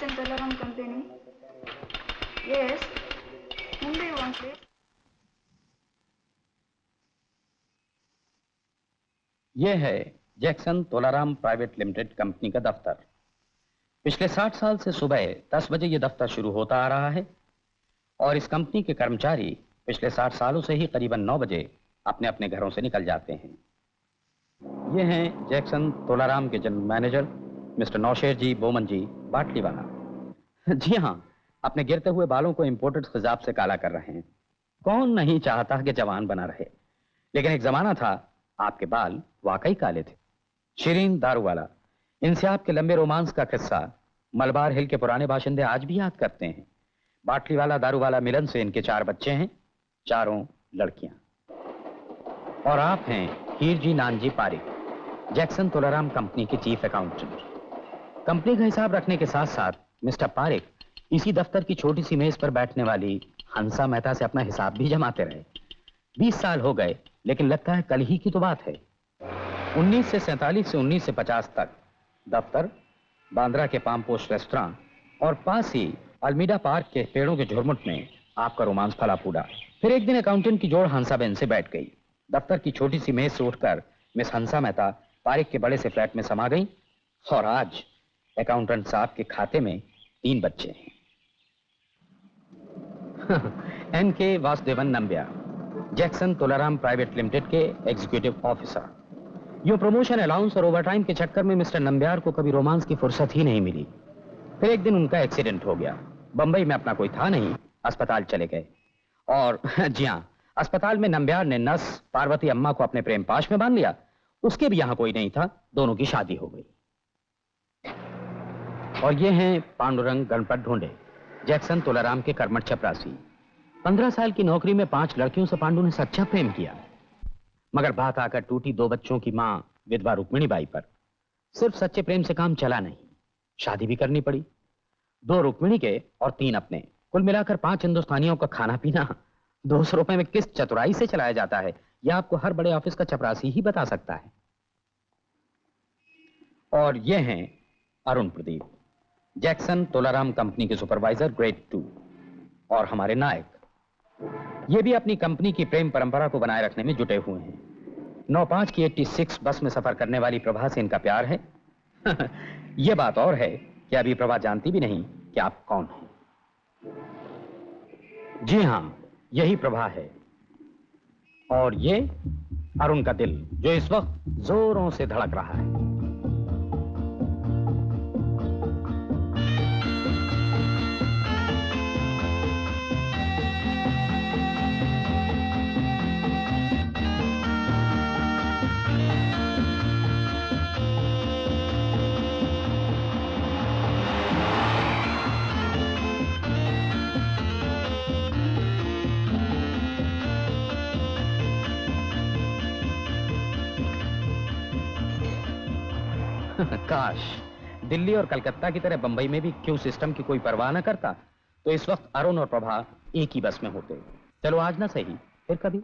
Jackson Tolaram Company. Yes. Whom do you want, please? ये है Jackson Tolaram private limited company का दफ्तर। पिछले 60 साल से सुबह 10 बजे ये दफ्तर शुरू होता आ रहा है और इस कंपनी के कर्मचारी पिछले 60 सालों से ही करीबन 9 बजे अपने अपने घरों से निकल जाते हैं। ये हैं जैक्सन तोलाराम के जनरल मैनेजर मिस्टर नौशेर जी बोमन जी बाटलीवाला। जी हाँ, अपने गिरते हुए बालों को इंपोर्टेड खिजाब से काला कर रहे हैं। कौन नहीं चाहता कि जवान बना रहे, लेकिन एक जमाना था आपके बाल वाकई काले थे। शिरीन दारूवाला, इनसे आपके लंबे रोमांस का किस्सा मलबार हिल के पुराने बाशिंदे आज भी याद करते हैं। बाटलीवाला दारूवाला मिलन से इनके 4 बच्चे हैं, चारों लड़कियां। और आप हैं हीरजी नानजी पारिक, जैक्सन तोलाराम कंपनी के चीफ अकाउंटेंट। कंपनी का हिसाब रखने के साथ साथ मिस्टर पारिक इसी दफ्तर की छोटी सी मेज पर बैठने वाली हंसा मेहता से अपना हिसाब भी जमाते रहे। 20 साल हो गए, लेकिन लगता है कल ही की तो बात है। 1947 से 1950 तक दफ्तर, बांद्रा के पाम पोस्ट रेस्टोरेंट और पास ही अल्मीडा पार्क के पेड़ों के झुरमुट में आपका रोमांस फला फूला। फिर एक दिन अकाउंटेंट की जोड़ हंसाबेन से बैठ गई। दफ्तर की छोटी सी मेज से उठकर मिस हंसा मेहता पारिक के बड़े से फ्लैट में समा गई और आज अकाउंटेंट साहब के खाते में 3 बच्चे हैं। N K. Vasudevan Nambiar, Jackson Tolaram private limited के एग्जीक्यूटिव ऑफिसर। यूं प्रमोशन अलाउंस और ओवरटाइम के चक्कर में मिस्टर नंबियार को कभी रोमांस की फुर्सत ही नहीं मिली। फिर एक दिन उनका एक्सीडेंट हो गया। बंबई में अपना कोई था नहीं, अस्पताल चले गए। और जी हाँ, अस्पताल में नंबियार ने नर्स पार्वती अम्मा को अपने प्रेम पाश में बांध लिया। उसके भी यहां कोई नहीं था, दोनों की शादी हो गई। और ये हैं पांडुरंग गणपत ढूंढे, जैक्सन तोलाराम के कर्मठ चपरासी। 15 साल की नौकरी में 5 लड़कियों से पांडु ने सच्चा प्रेम किया, मगर बात आकर टूटी 2 बच्चों की मां विधवा रुक्मिणी बाई पर। सिर्फ सच्चे प्रेम से काम चला नहीं, शादी भी करनी पड़ी। 2 रुक्मिणी के और 3 अपने, कुल मिलाकर 5 हिंदुस्तानियों का खाना पीना 200 रुपए में किस चतुराई से चलाया जाता है, यह आपको हर बड़े ऑफिस का चपरासी ही बता सकता है। और ये हैं अरुण प्रदीप, जैक्सन तोलाराम कंपनी के सुपरवाइजर ग्रेड 2 और हमारे नायक। ये भी अपनी कंपनी की प्रेम परंपरा को बनाए रखने में जुटे हुए हैं। 9-5 की 86 बस में सफर करने वाली प्रभा से इनका प्यार है। यह बात और है कि अभी प्रभा जानती भी नहीं कि आप कौन हैं। जी हां, यही प्रभा है। और ये अरुण का दिल, जो इस वक्त जोरों से धड़क रहा है। काश दिल्ली और कलकत्ता की तरह बंबई में भी क्यू सिस्टम की कोई परवाह न करता, तो इस वक्त अरुण और प्रभा एक ही बस में होते। चलो आज ना सही, फिर कभी।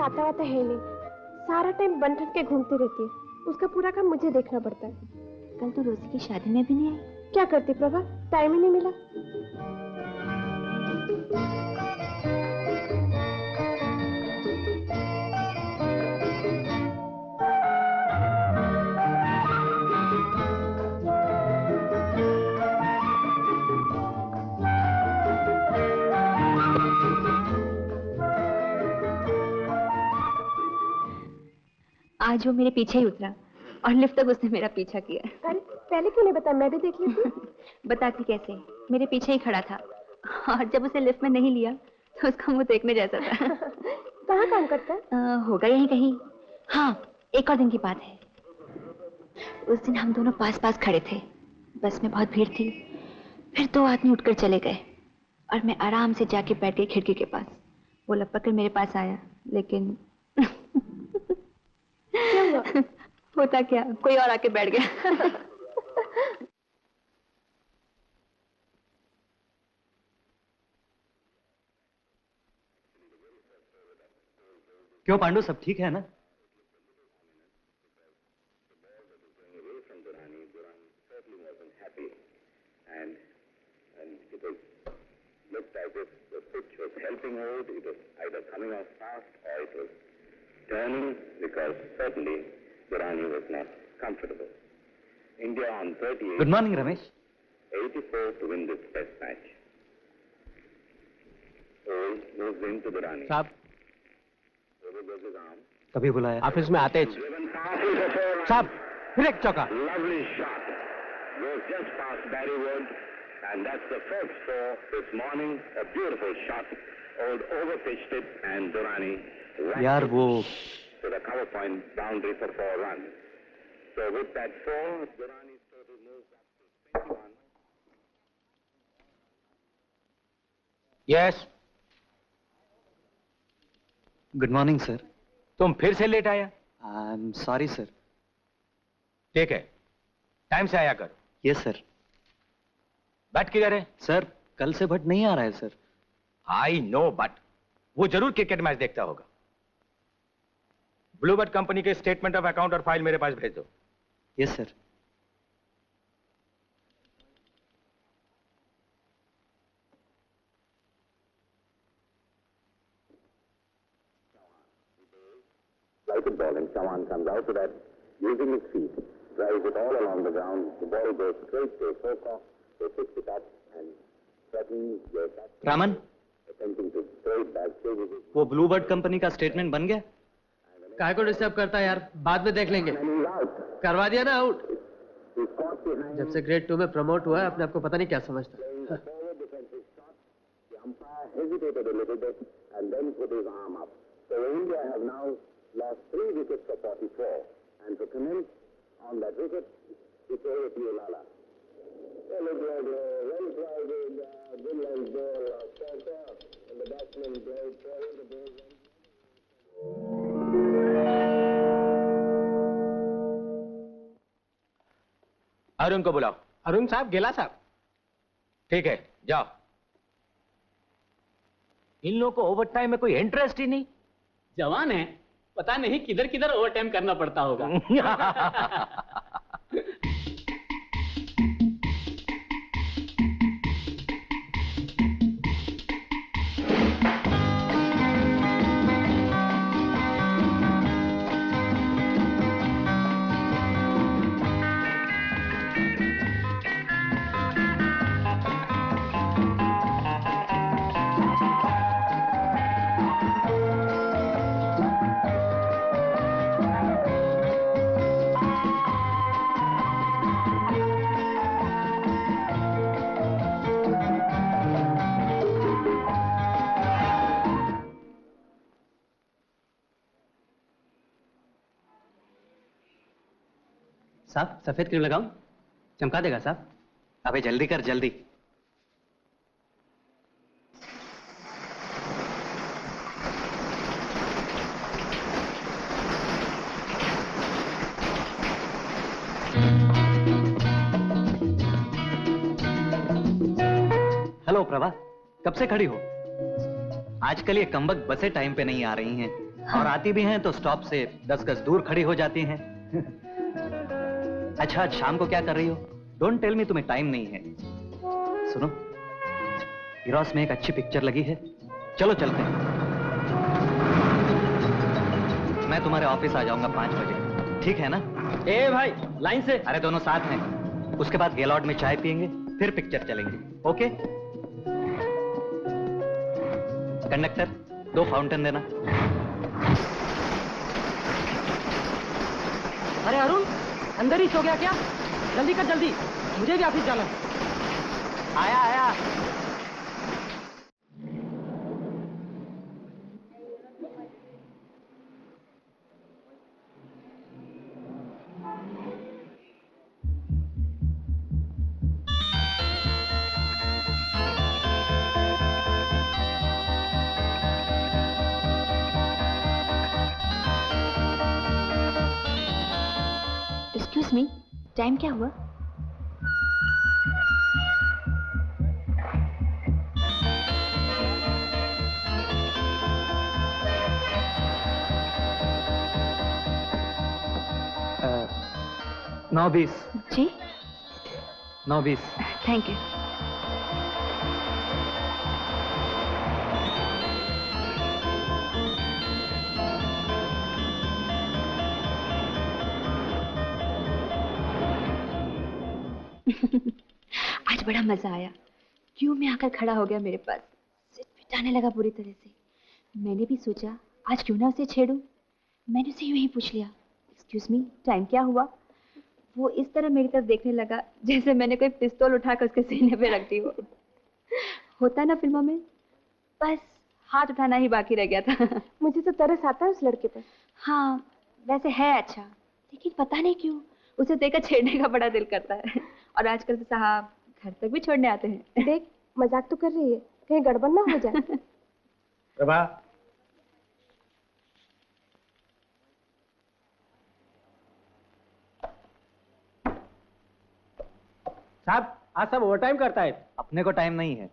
आता वाता है नहीं, सारा टाइम बन ठन के घूमती रहती है। उसका पूरा काम मुझे देखना पड़ता है। कल तो रोजी की शादी में भी नहीं आई। क्या करती प्रभा, टाइम ही नहीं मिला। आज वो मेरे पीछे ही उतरा और लिफ्ट तक उसने मेरा पीछा किया। अरे पहले क्यों नहीं बताया, मैं भी देख लेती। बताती कैसे, मेरे पीछे ही खड़ा था और जब उसे लिफ्ट में नहीं लिया तो उसका मुंह देखने जैसा था। कहाँ काम करता है? होगा यहीं कहीं। हाँ, एक और दिन की बात है। उस दिन हम दोनों पास पास खड़े थे, बस में बहुत भीड़ थी। फिर 2 आदमी उठकर चले गए और मैं आराम से जाके बैठ गई खिड़की के पास। वो लपक कर मेरे पास आया, लेकिन क्या हुआ? होता क्या, कोई और आके बैठ गया। क्यों पांडु, सब ठीक है ना? Good morning Ramesh. 84 to win this test match. Moves into the running. साहब Overgoes his arm. कभी बुलाया? ऑफिस में आते ही Driven powerfully for 4 runs. साहब फिर एक चौका। Lovely shot. Goes just past Barry Wood. And that's the first score this morning. A beautiful shot. Old overpitched it and Durrani यार वो to the cover point boundary for 4 runs. So with that 4, Durrani's total moves up to 21. Yes, good morning sir. तुम फिर से late आया। I am sorry sir. ठीक है, time से आया कर। Yes sir. बट किधर है? सर कल से भट्ट नहीं आ रहा है सर। आई नो, बट वो जरूर क्रिकेट मैच देखता होगा। ब्लूबर्ड कंपनी के स्टेटमेंट ऑफ अकाउंट और फाइल मेरे पास भेज दो। Yes sir. Like a ball, and Chawan comes out to that, using his feet, drives it all along the ground. The ball goes straight to Soka. They fix it up and threatens their batsman, Raman, attempting to throw it back. Chases it. वो Bluebird company का statement बन गया? काय को disturb करता है यार, बाद में देख लेंगे। And he's out. करवा दिया ना आउट। He's caught behind. जब से ग्रेड 2 में प्रमोट हुआ है, अपने आप को पता नहीं क्या समझता। Playing a forward defensive shot. The umpire hesitated a little bit and then put his arm up. So India have now lost 3 wickets for 44. And to commence on that wicket, it's over to Lala. Well tried with good length ball, and the batsman played forward, the ball went. Arun को बुलाओ। अरुण साहब, गेला साहब। ठीक है, जाओ। इन लोगों को ओवर टाइम में कोई इंटरेस्ट ही नहीं। जवान है, पता नहीं किधर किधर ओवर टाइम करना पड़ता होगा। साहब सफेद क्रीम लगाऊं? चमका देगा साहब? अबे जल्दी कर, जल्दी। हेलो प्रभा, कब से खड़ी हो? आजकल ये कमबख्त बसें टाइम पे नहीं आ रही हैं। और आती भी हैं तो स्टॉप से 10 गज दूर खड़ी हो जाती हैं। अच्छा, आज शाम को क्या कर रही हो? डोंट टेल मी तुम्हें टाइम नहीं है। सुनो, इरोस में एक अच्छी पिक्चर लगी है, चलो चलते हैं। मैं तुम्हारे ऑफिस आ जाऊंगा 5 बजे, ठीक है ना? ए भाई, लाइन से। अरे दोनों साथ हैं। उसके बाद गेलॉर्ड में चाय पियेंगे, फिर पिक्चर चलेंगे। ओके? कंडक्टर, 2 फाउंटेन देना। अरे अरुण, अंदर ही सो गया क्या? जल्दी कर जल्दी, मुझे भी ऑफिस जाना है। आया आया। एक्सक्यूज मी, टाइम क्या हुआ? अ, 9:20। जी, 9:20। Thank you. आज बड़ा मजा आया। क्यों में आकर खड़ा हो गया मेरे पास, सिर पिटाने लगा बुरी तरह से। मैंने भी सोचा आज क्यों ना उसे छेड़ूं। मैंने उसे यूं ही पूछ लिया, एक्सक्यूज मी, टाइम क्या हुआ? वो इस तरह मेरी तरफ देखने लगा जैसे मैंने कोई पिस्तौल उठाकर उसके सीने पे रख दी हो। होता ना फिल्मों में, बस हाथ उठाना ही बाकी रह गया था। मुझे तो तरस आता है उस लड़के पर। हाँ, वैसे है अच्छा, लेकिन पता नहीं क्यों उसे देखकर छेड़ने का बड़ा दिल करता है। और आजकल तो साहब घर तक भी छोड़ने आते हैं। देख, मजाक तो कर रही है, कहीं गड़बड़ ना हो जाए। प्रभा, साहब, आज सब ओवरटाइम करता है। अपने को टाइम नहीं है।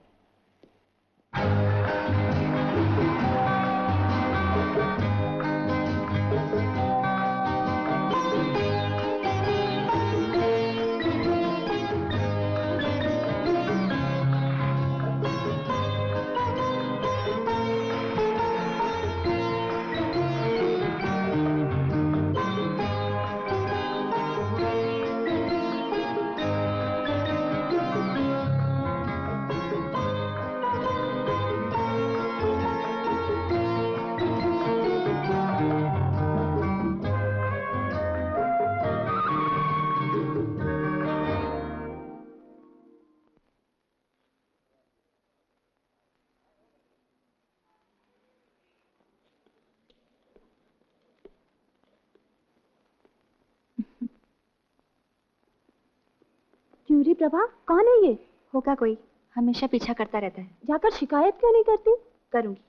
क्यों रे प्रभा, कौन है ये? होगा कोई, हमेशा पीछा करता रहता है। जाकर शिकायत क्यों नहीं करती? करूंगी।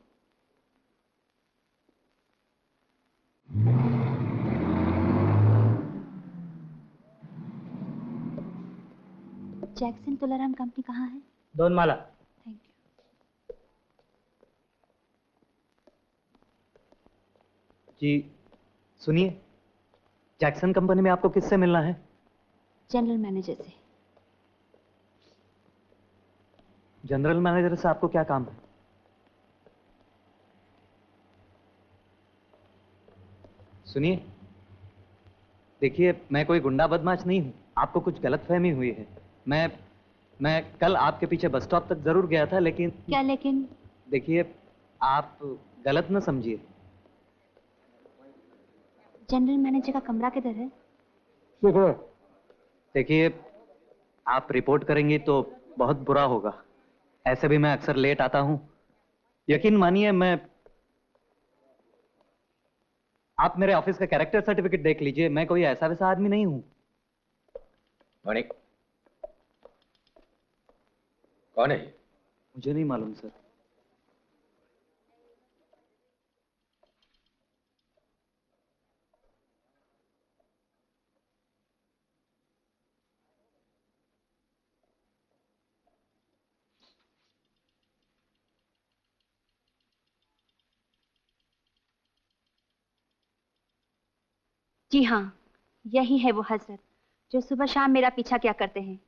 जैक्सन तुलाराम कंपनी कहाँ है? दोनमाला। Thank you. जी सुनिए, जैक्सन कंपनी में आपको किससे मिलना है? जनरल मैनेजर से। जनरल मैनेजर से आपको क्या काम है? सुनिए, देखिए, मैं कोई गुंडा बदमाश नहीं हूं। आपको कुछ गलतफहमी हुई है। मैं कल आपके पीछे बस स्टॉप तक जरूर गया था, लेकिन क्या लेकिन? देखिए, आप गलत न समझिए। जनरल मैनेजर का कमरा किधर है? देखिए, आप रिपोर्ट करेंगी तो बहुत बुरा होगा। ऐसे भी मैं अक्सर लेट आता हूं। यकीन मानिए, आप मेरे ऑफिस का कैरेक्टर सर्टिफिकेट देख लीजिए। मैं कोई ऐसा वैसा आदमी नहीं हूं। मणिक, कौन है? मुझे नहीं मालूम सर। जी हाँ, यही है वो हजरत जो सुबह शाम मेरा पीछा किया करते हैं।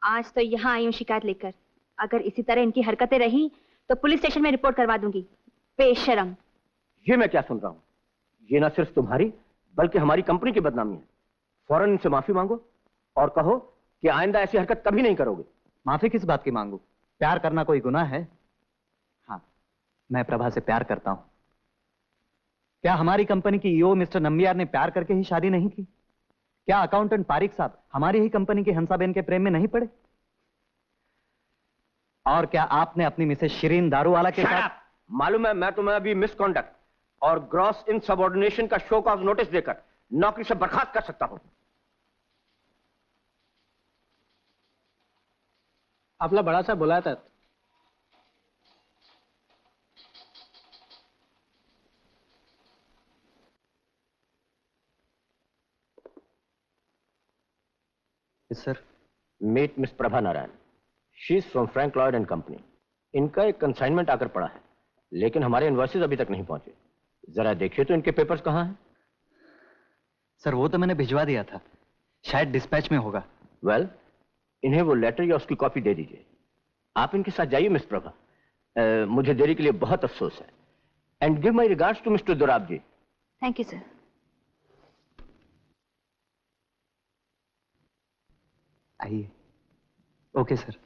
आज तो यहाँ आई हूँ शिकायत लेकर। अगर इसी तरह इनकी हरकतें रही तो पुलिस स्टेशन में रिपोर्ट करवा दूंगी। बेशरम। ये मैं क्या सुन रहा हूँ? ये ना सिर्फ तुम्हारी बल्कि हमारी कंपनी की बदनामी है। फौरन इनसे माफी मांगो और कहो कि आइंदा ऐसी हरकत कभी नहीं करोगे। माफी किस बात की मांगू? प्यार करना कोई गुनाह है? हाँ, मैं प्रभा से प्यार करता हूं। क्या हमारी कंपनी की ईओ मिस्टर नंबियार ने प्यार करके ही शादी नहीं की? क्या अकाउंटेंट पारिक साहब हमारी ही कंपनी की हंसाबेन के प्रेम में नहीं पड़े? और क्या आपने अपनी मिसेस शिरीन दारूवाला के साथ? मालूम है, मैं तुम्हें अभी मिसकॉन्डक्ट और ग्रॉस इनसबऑर्डिनेशन का शो कॉज नोटिस देकर नौकरी से बर्खास्त कर सकता हूं। आपला बड़ा साहेब बोलावतात। Sir, meet miss Prabha Narayan. She is from Frank Lloyd and company. इनका एक कंसाइनमेंट आकर पड़ा है, लेकिन हमारे इनवॉइसेस अभी तक नहीं पहुंचे। जरा देखिए तो इनके पेपर्स कहां हैं? सर, वो तो मैंने भिजवा दिया था, शायद डिस्पैच में होगा। वेल, इन्हें वो लेटर या उसकी कॉपी दे दीजिए। आप इनके साथ जाइए मिस प्रभा। मुझे देरी के लिए बहुत अफसोस है। And give my regards to mister Dorab ji. Thank you sir. आइए। Okay sir.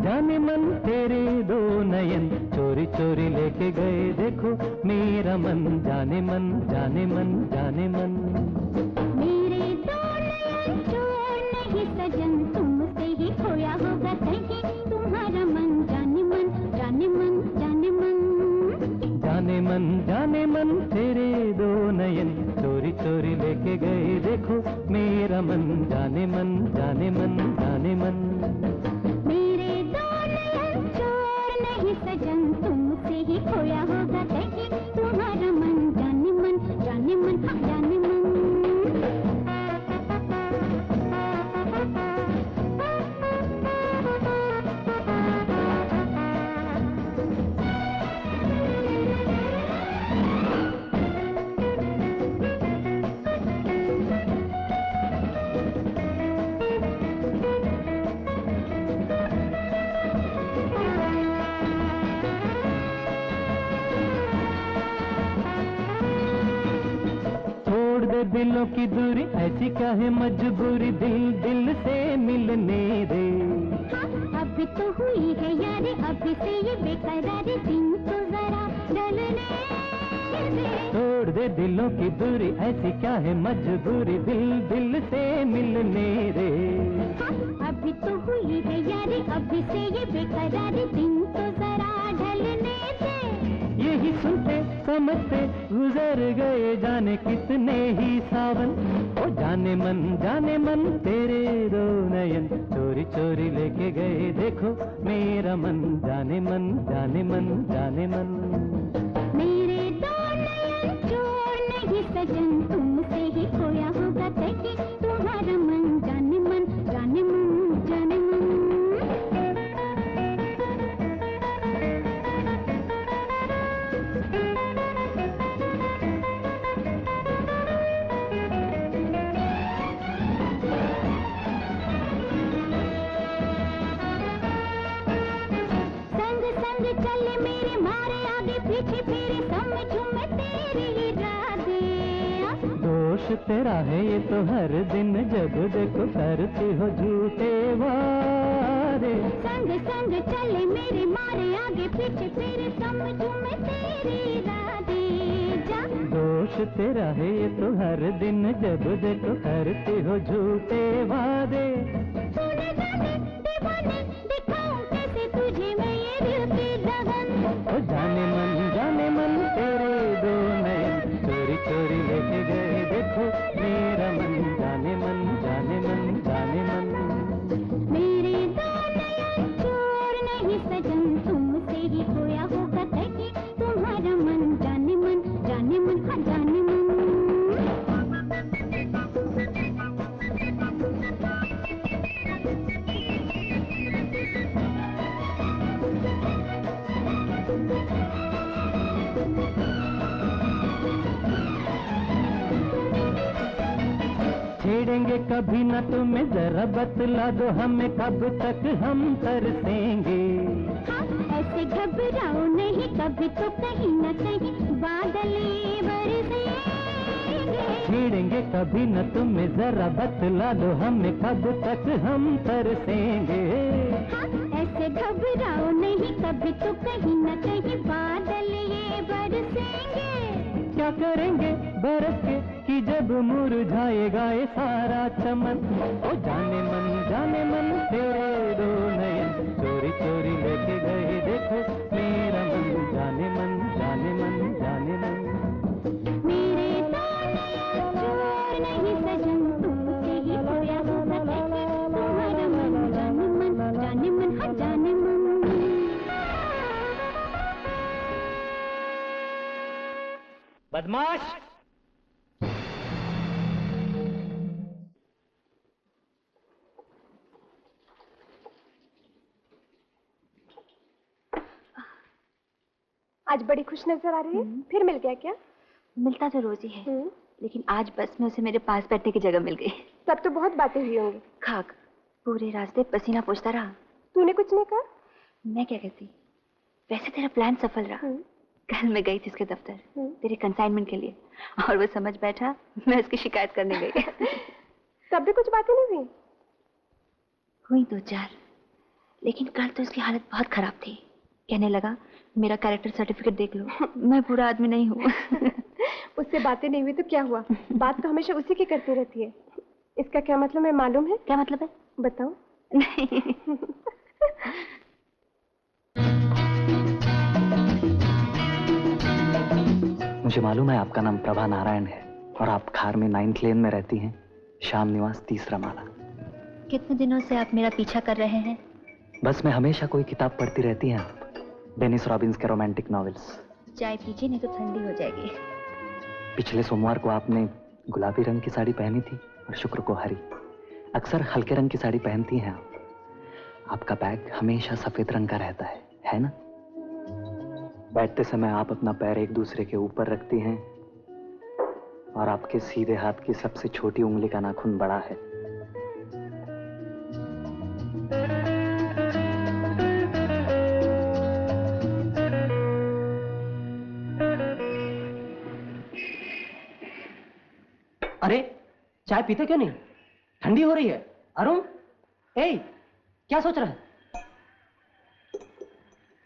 जाने मन तेरे दो नयन चोरी चोरी लेके गए देखो मेरा मन। जाने मन जाने मन जाने मन। मेरे दो नयन चोर नहीं सजन तुमसे ही खोया होगा कहीं तुम्हारा मन। जाने मन जाने मन जाने मन। जाने मन तेरे दो नयन चोरी चोरी लेके गए देखो मेरा मन। जाने मन जाने मन जाने मन। सजन तुमसे ही खोया होगा कहीं तुम्हारा मन। जाने मन जाने मन जाने मन। दिलों की दूरी ऐसी क्या है मजबूरी दिल दिल से मिलने दे। अभी तो हुई है यारी अभी से ये बेकरारी दिन तो जरा ढलने दे। तोड़ दे दिलों की दूरी ऐसी क्या है मजबूरी दिल दिल से मिलने दे। अभी तो हुई है यारी अभी से ये बेकरारी दिन तो जरा ढलने दे। यही सुनते समझते गुजर गए जाने कितने ही सावन। ओ जाने मन तेरे दो नयन चोरी चोरी लेके गए देखो मेरा मन। जाने मन जाने मन जाने मन। मेरे दो नयन चोर नहीं सजन तुमसे ही खोया होगा कहीं तुम्हारा मन। जाने मन जाने मन जाने मन। चले मेरे मारे आगे पीछे फिरे समझूं मैं तेरी इरादे। दोष तेरा है ये तो हर दिन जब देखो करते हो झूठे वादे। संग संग चले मेरे मारे आगे पीछे फिरे समझूं मैं तेरी इरादे। जा दोष तेरा है ये तो हर दिन, जब देखो करते हो झूठे वादे। ओ जाने मन तेरे दो नयन, चोरी चोरी लेके गए देखो मेरा मन। जाने मन जाने मन जाने मन, मेरे दो नयन चोर नहीं सजन, तुमसे ही खोया होगा कहीं तुम्हारा मन। जाने मन हाँ जाने मन। छेड़ेंगे कभी न तुम्हें, जरा बतला दो हमें कब तक हम तरसेंगे। ऐसे घबराओ नहीं, कभी तो कहीं न कहीं बादल बरसेंगे। छेड़ेंगे कभी न तुम्हें, जरा बतला दो हमें कब तक हम तरसेंगे। ऐसे घबराओ नहीं, कभी तो कहीं न कहीं बादल ये बरसेंगे। क्या करेंगे बरस के कि जब मुरझाएगा ये सारा चमन। ओ जाने मन तेरे दो नयन, चोरी चोरी लेके गए देखो मेरा मन। जाने मन जाने मन जाने मन, मेरे दो नयन चोर नहीं सजन, तुमसे ही खोया होगा कहीं तुम्हारा मन। जाने मन हाँ जाने मन। बदमाश! आज बड़ी खुश नजर आ रही है। फिर मिल गया क्या? मिलता तो रोज ही है, लेकिन आज बस में उसे मेरे पास बैठने की जगह मिल गई। तब तो बहुत बातें हुई होंगी। खाक, पूरे रास्ते पसीना पोंछता रहा। तूने कुछ नहीं कहा? मैं क्या कहती, वैसे तेरा प्लान सफल रहा। कल मैं गई थी उसके दफ्तर तेरे कंसाइनमेंट के लिए, और वो समझ बैठा मैं उसकी शिकायत करने गई। तब भी कुछ बातें नहीं हुई? हुई दो चार, लेकिन कल तो उसकी हालत बहुत खराब थी। कहने लगा मेरा कैरेक्टर सर्टिफिकेट देख लो, मैं बुरा आदमी नहीं हूँ। उससे बातें नहीं हुई तो क्या हुआ? बात तो हमेशा उसी की करती रहती है। इसका क्या मतलब है मालूम है? क्या मतलब है? बताओ। नहीं। मुझे मालूम है आपका नाम प्रभा नारायण है और आप खार में 9th लेन में रहती हैं, श्याम निवास 3रा माला। कितने दिनों से आप मेरा पीछा कर रहे हैं? बस में हमेशा कोई किताब पढ़ती रहती हैं आप, डेनिस रॉबिन्स के रोमांटिक नॉवेल्स। चाय पीजिए नहीं तो ठंडी हो जाएगी। पिछले सोमवार को आपने गुलाबी रंग की साड़ी पहनी थी और शुक्र को हरी। अक्सर हल्के रंग की साड़ी पहनती हैं आप। आपका बैग हमेशा सफेद रंग का रहता है ना? बैठते समय आप अपना पैर एक दूसरे के ऊपर रखती हैं और आपके सीधे हाथ की सबसे छोटी उंगली का नाखून बड़ा है। अरे चाय पीते क्यों नहीं? ठंडी हो रही है। अरुण, ए, क्या सोच रहा है?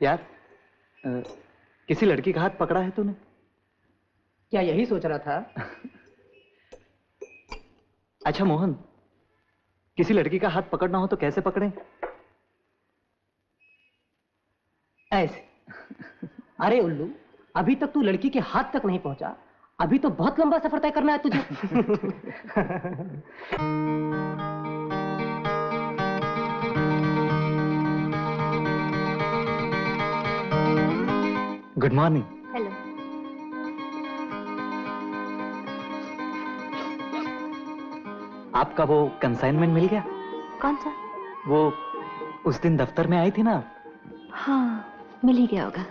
यार किसी लड़की का हाथ पकड़ा है तूने? क्या यही सोच रहा था? अच्छा मोहन, किसी लड़की का हाथ पकड़ना हो तो कैसे पकड़े? ऐसे। अरे उल्लू, अभी तक तू लड़की के हाथ तक नहीं पहुंचा, अभी तो बहुत लंबा सफर तय करना है तुझे। Good morning. हेलो। आपका वो कंसाइनमेंट मिल गया? कौन सा? वो उस दिन दफ्तर में आई थी ना? हाँ, मिल ही गया होगा।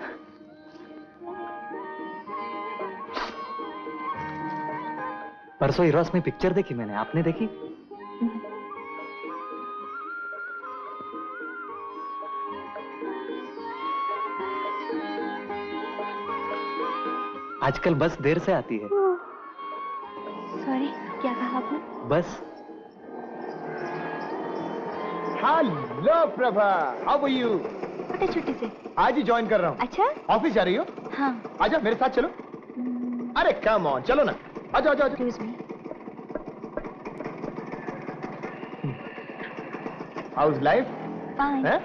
परसों इरोस में पिक्चर देखी मैंने, आपने देखी? आजकल बस देर से आती है। सॉरी, क्या कहा आपने? बस। Hello Prabha, how are you? छोटे छुट्टी से आज ही ज्वाइन कर रहा हूँ। अच्छा? ऑफिस जा रही हो? हाँ। आजा मेरे साथ चलो। अरे कम ऑन, चलो ना, आ जाओ जाओ। Excuse me. How's life? Fine. हैं?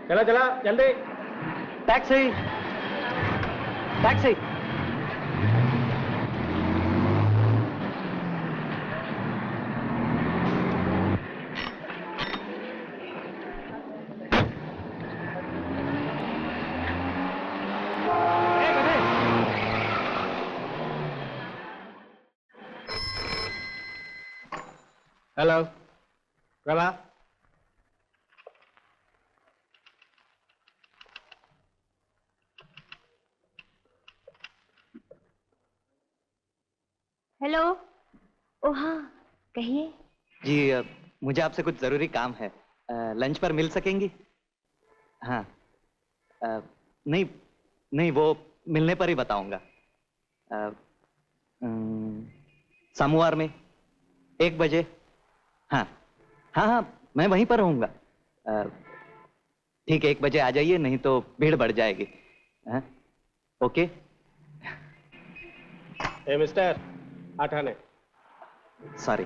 चला चला जल्दी। Taxi taxi. Hello Prabha. Hello. ओ हाँ, कहिए। जी मुझे आपसे कुछ जरूरी काम है। लंच पर मिल सकेंगी? हाँ। नहीं नहीं, वो मिलने पर ही बताऊंगा। सोमवार में 1 बजे। हाँ हाँ हाँ, मैं वहीं पर रहूंगा। ठीक है, 1 बजे आ जाइए, नहीं तो भीड़ बढ़ जाएगी। हाँ? ओके। ए मिस्टर, आठाने। सॉरी।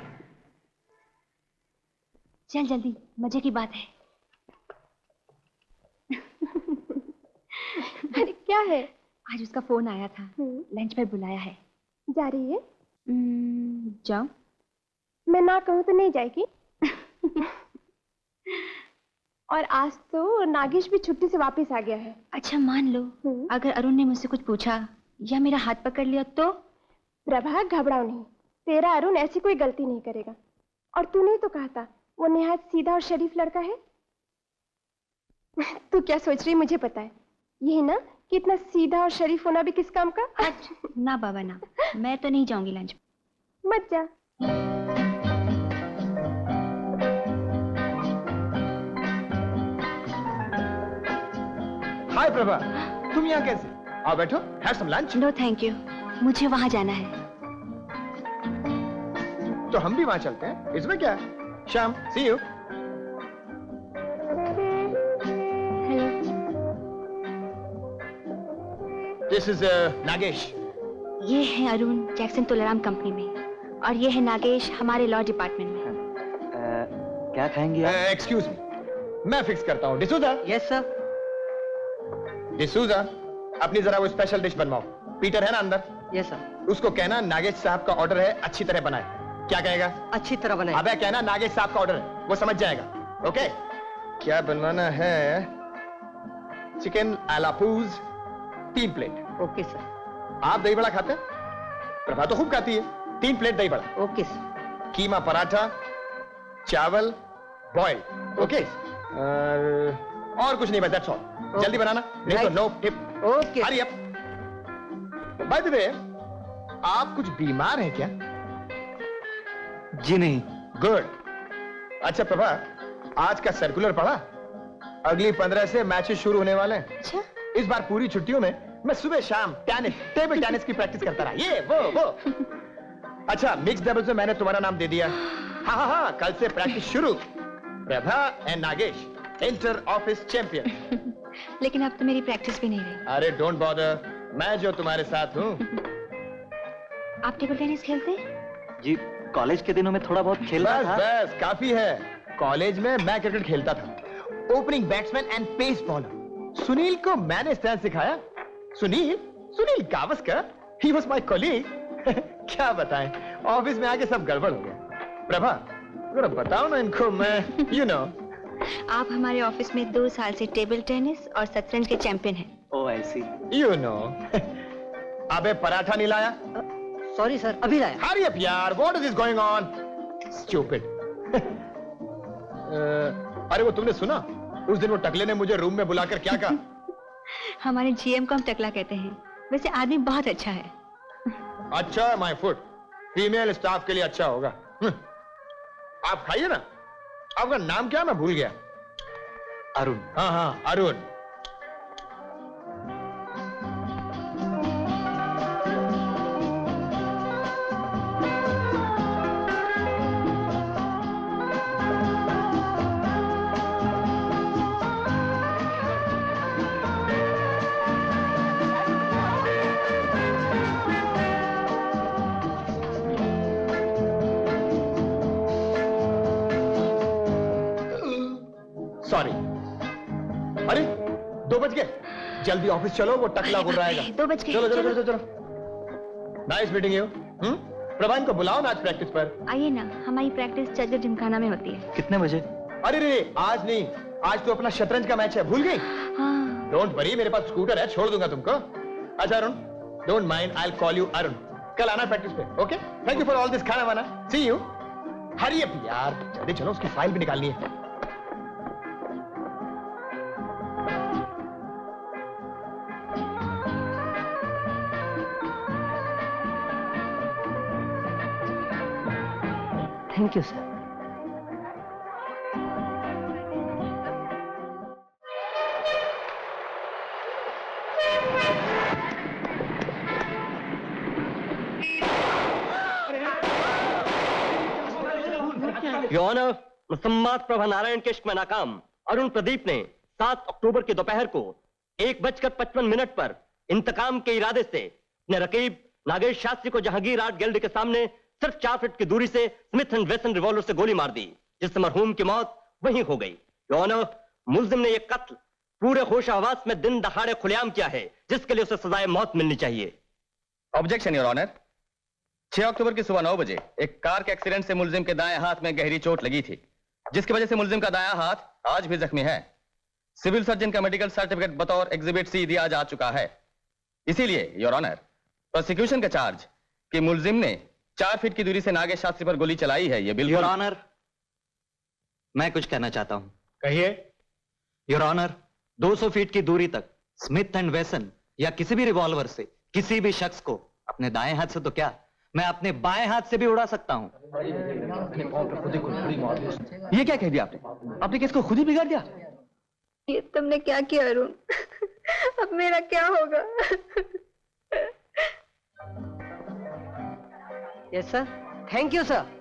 चल जल्दी, मजे की बात है। अरे क्या है? आज उसका फोन आया था, लंच पर बुलाया है। जा रही है? जाओ। मैं ना कहूँ तो नहीं जाएगी? और आज तो नागेश भी छुट्टी से वापस आ गया है। अच्छा मान लो, अगर अरुण ने मुझसे कुछ पूछा या मेरा हाथ पकड़ लिया तो? प्रभा घबराओ नहीं, तेरा अरुण ऐसी कोई गलती नहीं करेगा। और तूने तो कहा था वो निहायत सीधा और शरीफ लड़का है। तू क्या सोच रही मुझे पता है। यही ना कि इतना सीधा और शरीफ होना भी किस काम का। ना बाबा ना, मैं तो नहीं जाऊंगी लंच। मत जा। हाय प्रभा, तुम यहाँ कैसे? आओ बैठो, have some lunch. No thank you, मुझे वहां जाना है। तो हम भी वहां चलते हैं, इसमें क्या है? शाम, सी यू। This is Nagesh. ये है अरुण जैक्सन तुलाराम कंपनी में, और ये है नागेश हमारे लॉ डिपार्टमेंट में। क्या खाएंगे आप? एक्सक्यूज मी, मैं फिक्स करता हूँ। डिसूजा। Yes sir. डिसूजा, अपनी जरा वो स्पेशल डिश बनवाओ। पीटर है ना अंदर? Yes sir. उसको कहना नागेश साहब का ऑर्डर है, अच्छी तरह बनाए। क्या कहेगा? अच्छी तरह बनाए। अबे कहना नागेश साहब का ऑर्डर है, वो समझ जाएगा। ओके? क्या बनवाना है? चिकन आलापूज 3 प्लेट। Okay sir. आप दही बड़ा खाते हैं? प्रभा तो खूब खाती है। 3 प्लेट दही बड़ा। Okay sir. कीमा पराठा, चावल बॉयल। ओके? और कुछ नहीं, बस दैट्स ऑल। जल्दी बनाना, नहीं तो no tip. Okay. Hurry up. By the way, आप कुछ बीमार हैं क्या? जी नहीं। गुड। अच्छा प्रभा, आज का सर्कुलर पढ़ा? अगली 15 से मैचेस शुरू होने वाले हैं। अच्छा? इस बार पूरी छुट्टियों में मैं सुबह शाम टेबल टेनिस की प्रैक्टिस करता रहा। ये वो। अच्छा, मिक्स डबल्स में मैंने तुम्हारा नाम दे दिया। हाँ, कल से प्रैक्टिस शुरू। Prabha and Nagesh, inter office champion. लेकिन अब तो मेरी प्रैक्टिस भी नहीं रही। अरे डोंट बॉदर, मैं जो तुम्हारे साथ हूँ। आप टेबल टेनिस खेलते हैं? जी, कॉलेज के दिनों में थोड़ा बहुत खेलता था। बस काफी है। कॉलेज में मैं क्रिकेट खेलता था, opening batsman and pace bowler. Sunil को मैंने इस तरह सिखाया। Sunil Gavaskar, he was my colleague. क्या बताएं, ऑफिस में आके सब गड़बड़ हो गया। प्रभा, जरा बताओ ना इनको, मैं यू नो। आप हमारे ऑफिस में 2 साल से टेबल टेनिस और शतरंज के चैंपियन हैं। Oh I see. You know. अबे पराठा नहीं लाया? सॉरी सर, अभी लाया। हरी अप यार, what is going on? Stupid. अरे वो तुमने सुना? उस दिन वो टकले ने मुझे रूम में बुलाकर क्या कहा? हमारे जीएम को हम टकला कहते हैं, वैसे आदमी बहुत अच्छा है। अच्छा, माय फूड फीमेल स्टाफ के लिए अच्छा होगा। आप खाइए ना। आपका नाम क्या, मैं भूल गया। अरुण। हाँ, अरुण। सॉरी। अरे 2 बज गए, जल्दी ऑफिस चलो, वो टकला गुर्रा आएगा। 2 बज गए। चलो चलो चलो चलो। Nice meeting you. प्रभान को बुलाओ ना आज प्रैक्टिस पर। आइए ना, हमारी प्रैक्टिस चर्च जिमखाना में होती है। कितने बजे? अरे रे, आज नहीं, आज तो अपना शतरंज का मैच है, भूल गई? हाँ। डोंट वरी, मेरे पास स्कूटर है, छोड़ दूंगा तुमको। अच्छा Arun, don't mind, I will call you Arun. कल आना प्रैक्टिस पे, okay? Thank you for all this खाना वाना। सी यू। हरी अप यार, जल्दी चलो, उसकी फाइल भी निकालनी है। Thank you sir. Your honour, मुसम्मात प्रभा नारायण के इश्क में नाकाम अरुण प्रदीप ने 7 अक्टूबर की दोपहर को 1:55 पर इंतकाम के इरादे से अपने रकीब नागेश शास्त्री को जहांगीर आर्ट गैलरी के सामने सिर्फ 4 फीट की दूरी से स्मिथ एंड वेसन रिवॉल्वर से गोली मार दी, जिससे मरहूम की मौत वहीं हो गई। योर ऑनर, मुल्जिम ने यह कत्ल पूरे होश हवास में दिन दहाड़े खुलेआम किया है, जिसके लिए उसे सजाए मौत मिलनी चाहिए। Objection your honour. 6 अक्टूबर की सुबह 9 बजे एक कार के एक्सीडेंट से मुल्जिम के दाएं हाथ में गहरी चोट लगी थी, जिसकी वजह से मुल्जिम का दायां हाथ आज भी जख्मी है। सिविल सर्जन का मेडिकल सर्टिफिकेट बतौर एग्जिबिट सी दिया जा चुका है। इसीलिए योर ऑनर, प्रोसिक्यूशन का चार्ज कि मुल्जिम ने 4 फीट की दूरी से नागेश शास्त्री पर गोली चलाई है, ये बिल्कुल। योर ऑनर, मैं कुछ कहना चाहता हूं। कहिए। योर ऑनर, 200 फीट की दूरी तक स्मिथ एंड वेसन या किसी भी रिवॉल्वर से किसी भी शख्स को अपने दाएं हाथ से तो क्या, मैं अपने बाएं हाथ से भी उड़ा सकता हूं। ये क्या कह दिया आपने? आपने किसको खुद ही बिगाड़ दिया? ये तुमने क्या किया अरुण? अब मेरा क्या होगा? Yes sir, thank you sir.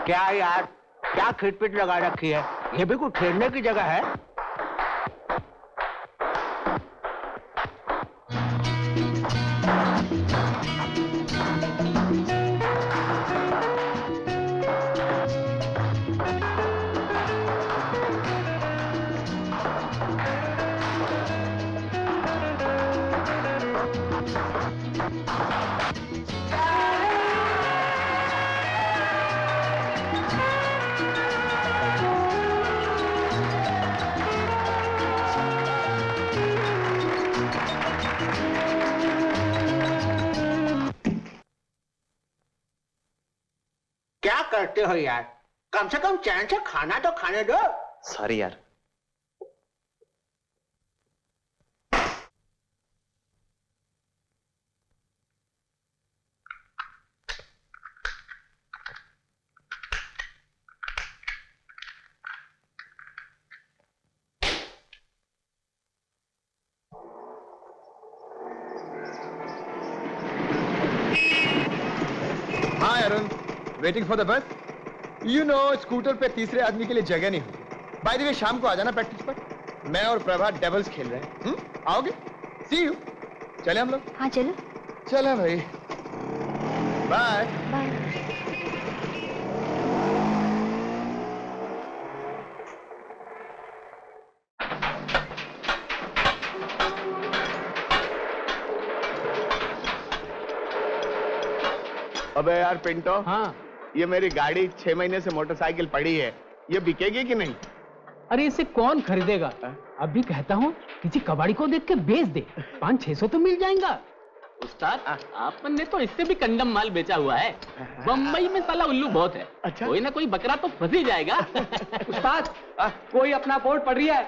क्या यार, क्या खिटपिट लगा रखी है? ये भी कोई खेलने की जगह है? करते हो यार, कम से कम चैन से खाना तो खाने दो। सॉरी यार। Hi Arun, waiting for the bus? You know, scooter पे तीसरे आदमी के लिए जगह नहीं होती। बाय द वे, शाम को आ जाना प्रैक्टिस पर। मैं और प्रभा डबल्स खेल रहे हैं। आओगे? सी यू। चले हम लोग? हाँ चलो। चले भाई, बाय बाय। अबे यार पिंटो, हाँ, ये मेरी गाड़ी 6 महीने से मोटरसाइकिल पड़ी है, ये बिकेगी कि नहीं? अरे इसे कौन खरीदेगा? अभी कहता हूँ किसी कबाड़ी को देख के बेच दे, 500-600 तो मिल जाएगा। उस्ताद, आपने तो इससे भी कंडम माल बेचा हुआ है। बम्बई में साला उल्लू बहुत है। अच्छा? कोई ना कोई बकरा तो फंस ही जाएगा। उस्ताद, कोई अपना बोर्ड पढ़ रही है।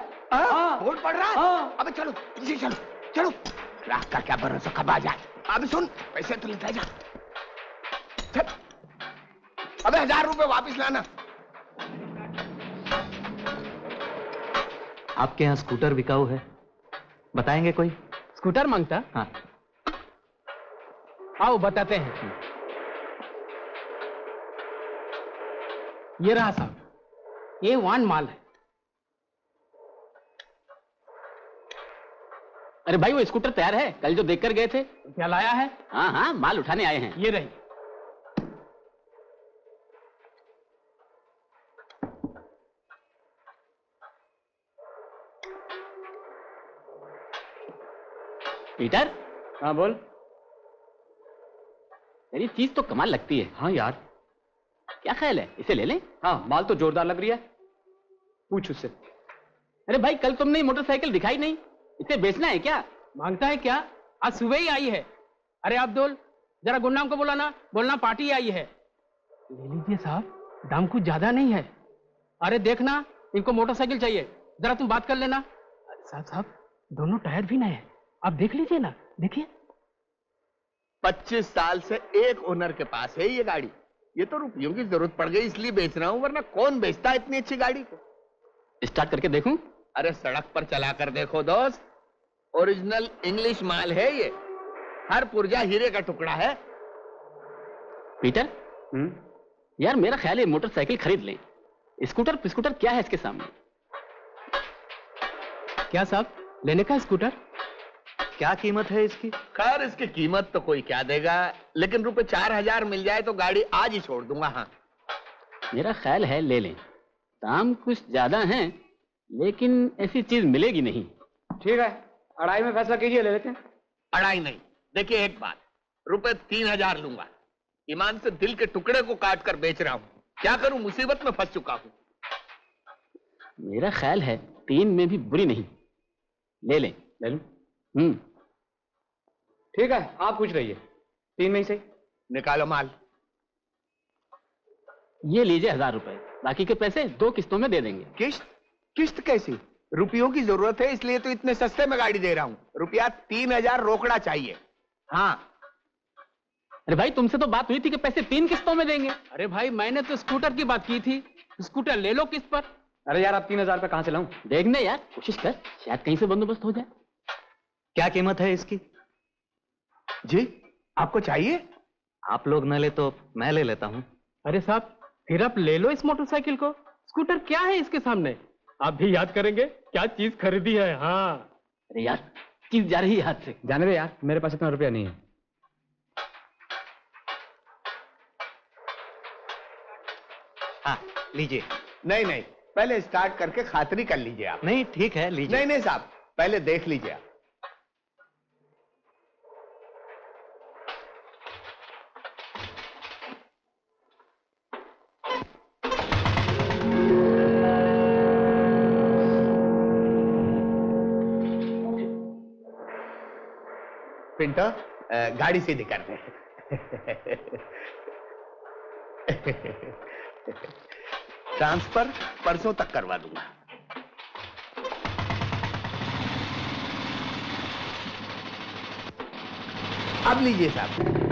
बोर्ड पढ़ रहा है? अबे चलो, इसी चलो, चलो। रात का क्या भरोसा, कब आ जाए। अबे सुन, पैसे तो लेता जा। अबे 1000 रुपए वापस लाना। आपके यहाँ स्कूटर बिकाऊ है? बताएंगे कोई? स्कूटर मांगता? हाँ। आओ बताते हैं। ये रहा साहब, ये वान माल है। अरे भाई वो स्कूटर तैयार है, कल जो देखकर गए थे। क्या लाया है? हाँ हाँ, माल उठाने आए हैं। ये रही। पीटर। हाँ बोल। तेरी चीज तो कमाल लगती है। हाँ यार। क्या ख्याल है, इसे ले लें? हाँ, माल तो जोरदार लग रही है। पूछ उससे। अरे भाई कल तुमने मोटरसाइकिल दिखाई नहीं, इसे बेचना है क्या? मांगता है क्या? आज सुबह ही आई है। अरे अब्दुल, जरा गुन्नाम को बुलाना, बोलना पार्टी आई है। ले लीजिए साहब, दाम कुछ ज्यादा नहीं है। अरे देखना, इनको मोटरसाइकिल चाहिए, जरा तुम बात कर लेना। साहब साहब, दोनों टायर भी नए हैं, आप देख लीजिए ना, देखिए। 25 साल से एक ओनर के पास है ये गाड़ी। ये तो रुपयों की जरूरत पड़ गई इसलिए बेच रहा हूं, वरना कौन बेचता है इतनी अच्छी गाड़ी को? स्टार्ट करके देखूं? अरे सड़क पर चला कर देखो दोस्त, ओरिजिनल इंग्लिश माल है ये। हर पुर्जा हीरे का टुकड़ा है। पीटर, यार मेरा ख्याल है मोटरसाइकिल खरीद लें। स्कूटर पिस्कूटर क्या है इसके सामने? क्या साहब, लेने का स्कूटर? क्या कीमत है इसकी? खैर इसकी कीमत तो कोई क्या देगा, लेकिन रुपए 4000 मिल जाए तो गाड़ी आज ही छोड़ दूंगा। हाँ, मेरा ख्याल है ले लें। दाम कुछ ज्यादा हैं, लेकिन ऐसी चीज मिलेगी नहीं। ठीक है, 2.5 में फैसला कीजिए, ले लेते हैं। 2.5 नहीं, देखिए एक बात, रुपए 3000 लूंगा। ईमान से दिल के टुकड़े को काट कर बेच रहा हूं, क्या करूं, मुसीबत में फंस चुका हूं। मेरा ख्याल है 3 में भी बुरी नहीं, ले लें। ले लूं? ठीक है, आप पूछ रही है, 3 में ही सही। निकालो माल। ये लीजिए 1000 रुपए, बाकी के पैसे 2 किस्तों में दे देंगे। किस्त कैसी? रुपयों की जरूरत है इसलिए तो इतने सस्ते में गाड़ी दे रहा हूं। रुपया 3000 रोकड़ा चाहिए। हाँ। अरे भाई तुमसे तो बात हुई थी कि पैसे 3 किस्तों में देंगे। अरे भाई मैंने तो स्कूटर की बात की थी, स्कूटर ले लो किस्त पर। अरे यार, अब 3000 रुपए कहां से लाऊं? देखने यार, कोशिश कर, शायद कहीं से बंदोबस्त हो जाए। क्या कीमत है इसकी? जी, आपको चाहिए? आप लोग न ले तो मैं ले लेता हूं। अरे साहब, फिर आप ले लो इस मोटरसाइकिल को। स्कूटर क्या है इसके सामने? आप भी याद करेंगे क्या चीज खरीदी है। हाँ। अरे यार, चीज जा रही है हाथ से। जाने दे यार, मेरे पास इतना रुपया नहीं है। हाँ, लीजिए। नहीं नहीं, पहले स्टार्ट करके खातरी कर लीजिए आप। नहीं ठीक है, लीजिए। नहीं नहीं साहब, पहले देख लीजिए आप। पिंटो, गाड़ी सीधी कर दे। ट्रांसफर परसों तक करवा दूंगा। अब लीजिए साहब।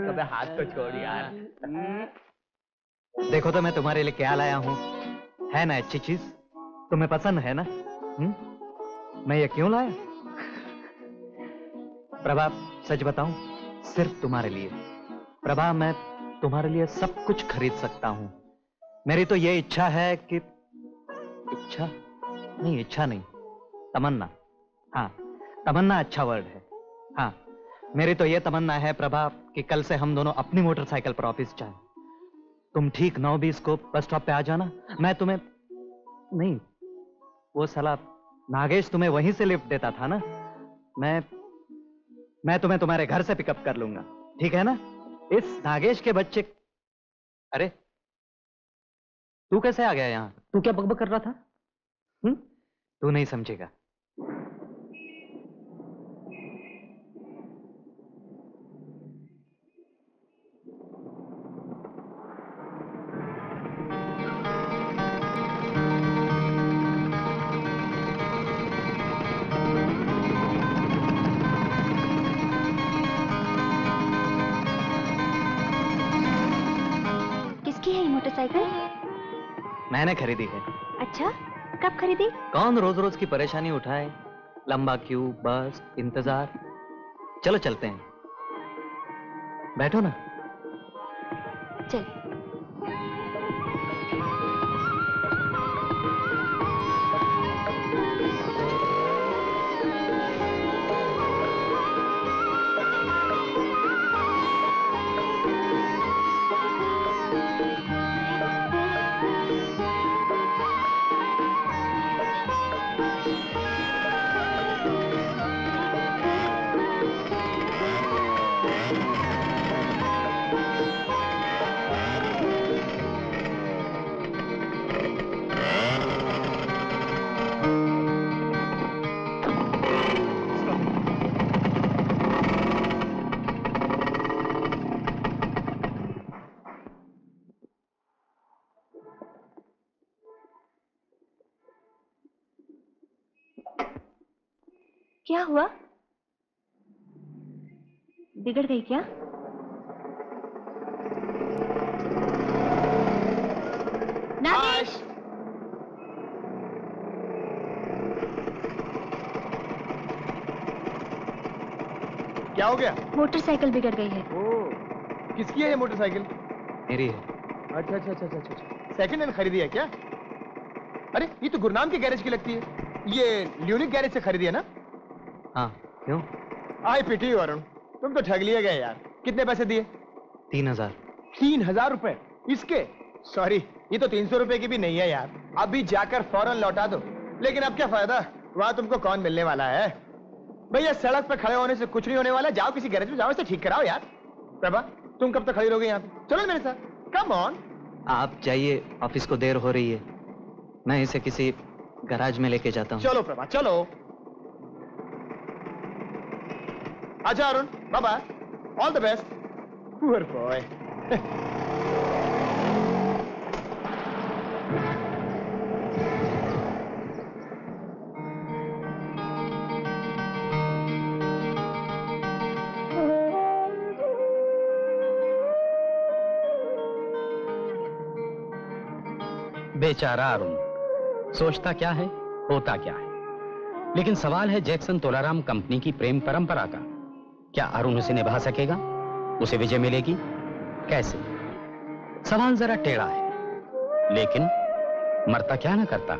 अबे हाथ तो छोड़ यार। देखो तो मैं तुम्हारे लिए क्या लाया हूँ, है ना अच्छी चीज? तुम्हें पसंद है ना? मैं ये क्यों लाया? प्रभा, सच बताऊं, सिर्फ तुम्हारे लिए। प्रभा, मैं तुम्हारे लिए सब कुछ खरीद सकता हूं। मेरी तो ये इच्छा है कि इच्छा नहीं, तमन्ना। हाँ, तमन्ना अच्छा वर्ड है। हाँ, मेरी तो ये तमन्ना है प्रभा कि कल से हम दोनों अपनी मोटरसाइकिल पर ऑफिस जाएं। तुम ठीक 9:20 को बस स्टॉप पे आ जाना। मैं तुम्हें नहीं, वो साला नागेश तुम्हें वहीं से लिफ्ट देता था ना। मैं तुम्हें तुम्हारे घर से पिकअप कर लूंगा, ठीक है ना? इस नागेश के बच्चे। अरे तू कैसे आ गया यहाँ? तू क्या बकबक कर रहा था? तू नहीं समझेगा। मोटरसाइकिल? मैंने खरीदी है। अच्छा, कब खरीदी? कौन रोज रोज की परेशानी उठाए? लंबा क्यू, बस, इंतजार। चलो चलते हैं, बैठो ना। चल। क्या हुआ? बिगड़ गई क्या? नागेश! क्या हो गया? मोटरसाइकिल बिगड़ गई है। ओह, किसकी है ये मोटरसाइकिल? मेरी है। अच्छा अच्छा अच्छा अच्छा अच्छा, सेकंड हैंड खरीदी है क्या? अरे ये तो गुरनाम के गैरेज की लगती है। ये ल्यूनिक गैरेज से खरीदी है ना? हाँ, क्यों? आई पिटी यू अरुण, तुम तो ठग लिए गए यार। कितने पैसे दिए? 3000। 3000 रुपए इसके? सॉरी, ये तो 300 रुपए की भी नहीं है यार। अभी जाकर फौरन लौटा दो। लेकिन अब क्या फायदा, वहां तुमको कौन मिलने वाला है? भैया सड़क पर खड़े होने से कुछ नहीं होने वाला। जाओ किसी गैरेज में, जाओ इसे ठीक कराओ यार। प्रभा, तुम कब तक खड़ी रहोगे यहाँ पे? चलो मेरे साथ, कम ऑन। आप जाइए, ऑफिस को देर हो रही है। मैं इसे किसी गैराज में लेके जाता हूँ। चलो प्रभा, चलो। अच्छा Arun, bye bye, all the best. Poor boy. बेचारा अरुण, सोचता क्या है, होता क्या है। लेकिन सवाल है जैक्सन तोलाराम कंपनी की प्रेम परंपरा का। क्या अरुण उसे निभा सकेगा? उसे विजय मिलेगी? कैसे? सवाल जरा टेढ़ा है, लेकिन मरता क्या ना करता।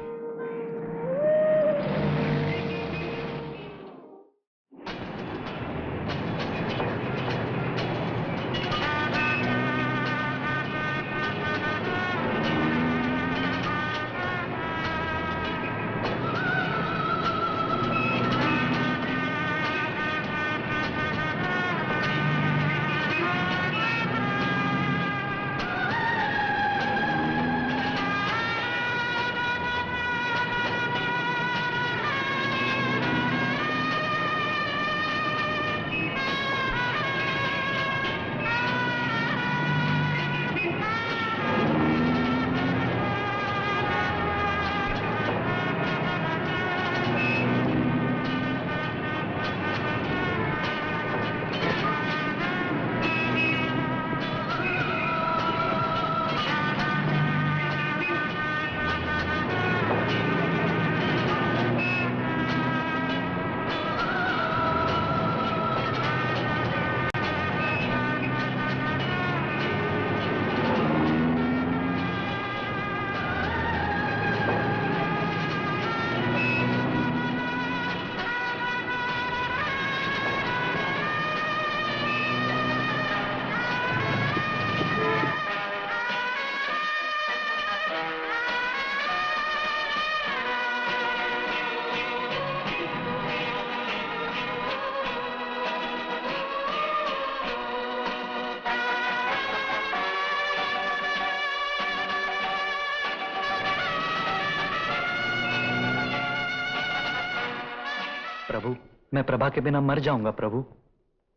प्रभु, मैं प्रभा के बिना मर जाऊंगा प्रभु।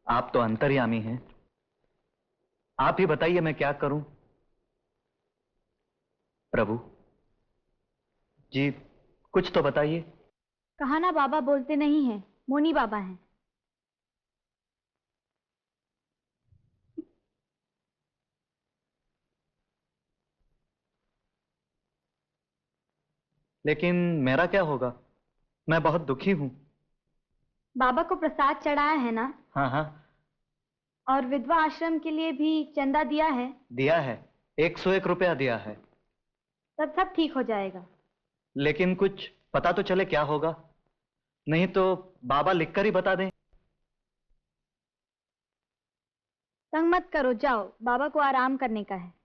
आप तो अंतर्यामी हैं। आप ही बताइए मैं क्या करूं प्रभु जी, कुछ तो बताइए। कहा ना बाबा बोलते नहीं हैं, मोनी बाबा हैं। लेकिन मेरा क्या होगा? मैं बहुत दुखी हूँ। बाबा को प्रसाद चढ़ाया है ना? हाँ हाँ। और विधवा आश्रम के लिए भी चंदा दिया है? दिया है, 101 रुपया दिया है। तब सब ठीक हो जाएगा। लेकिन कुछ पता तो चले क्या होगा, नहीं तो बाबा लिखकर ही बता दें। तंग मत करो, जाओ, बाबा को आराम करने का है।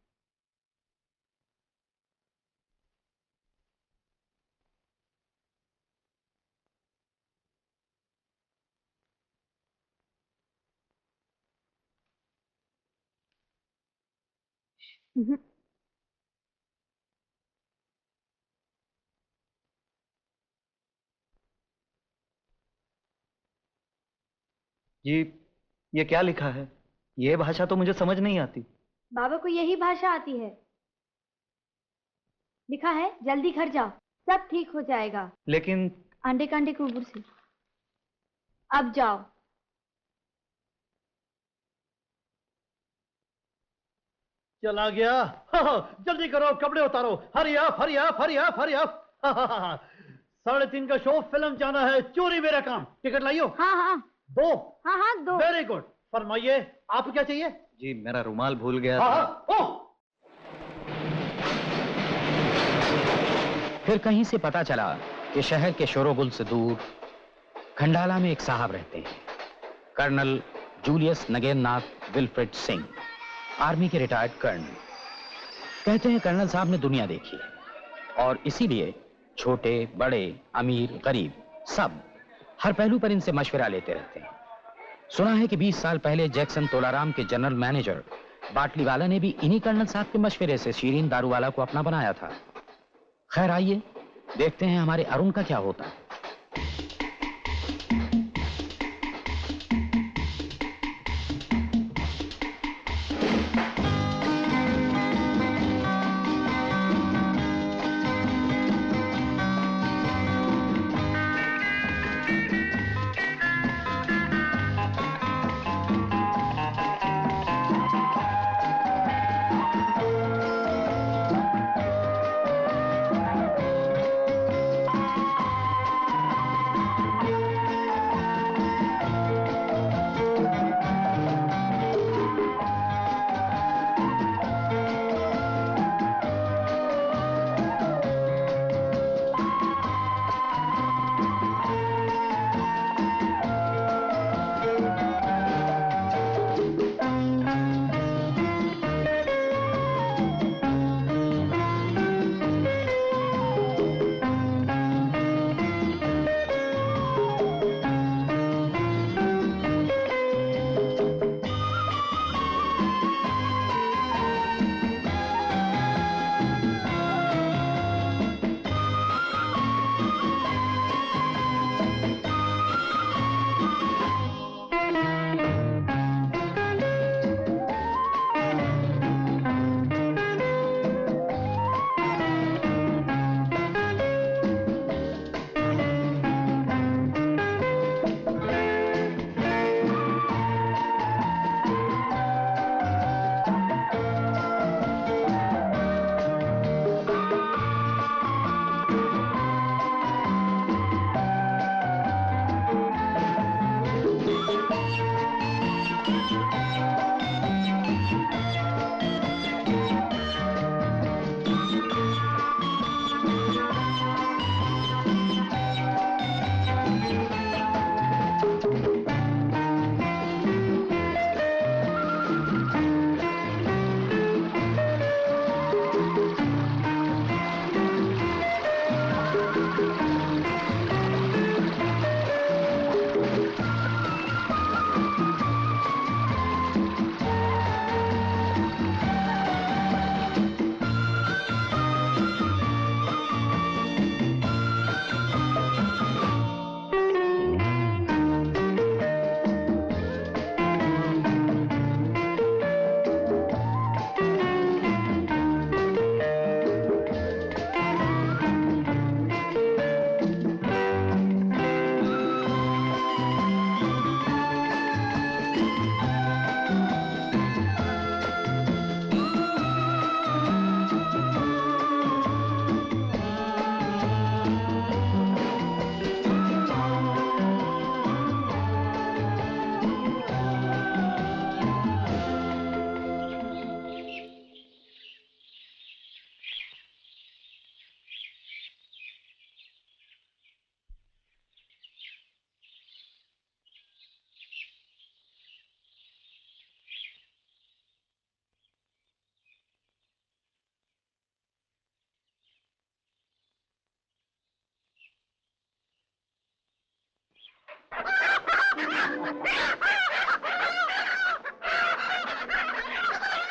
ये क्या लिखा है? ये भाषा तो मुझे समझ नहीं आती। बाबा को यही भाषा आती है। लिखा है जल्दी घर जाओ, सब ठीक हो जाएगा। लेकिन अंडे कांडे के ऊपर से। अब जाओ। चला गया। जल्दी करो, कपड़े उतारो, hurry up hurry up hurry up hurry up. 3:30 का शो, फिल्म जाना है, चोरी मेरा काम। टिकट लाइयो। हाँ हाँ 2। हाँ हाँ 2। वेरी गुड, फरमाइए आपको क्या चाहिए? जी मेरा रुमाल भूल गया था। फिर कहीं से पता चला कि शहर के शोरोगुल से दूर खंडाला में एक साहब रहते हैं, colonel Julius Nagennath Wilfred Singh, army के रिटायर्ड कर्नल। कहते हैं कर्नल साहब ने दुनिया देखी और इसीलिए छोटे बड़े अमीर गरीब सब हर पहलू पर इनसे मशवरा लेते रहते हैं। सुना है कि 20 साल पहले जैक्सन तोलाराम के जनरल मैनेजर बाटलीवाला ने भी इन्हीं कर्नल साहब के मशवरे से शीरीन दारूवाला को अपना बनाया था। खैर आइए देखते हैं हमारे अरुण का क्या होता है।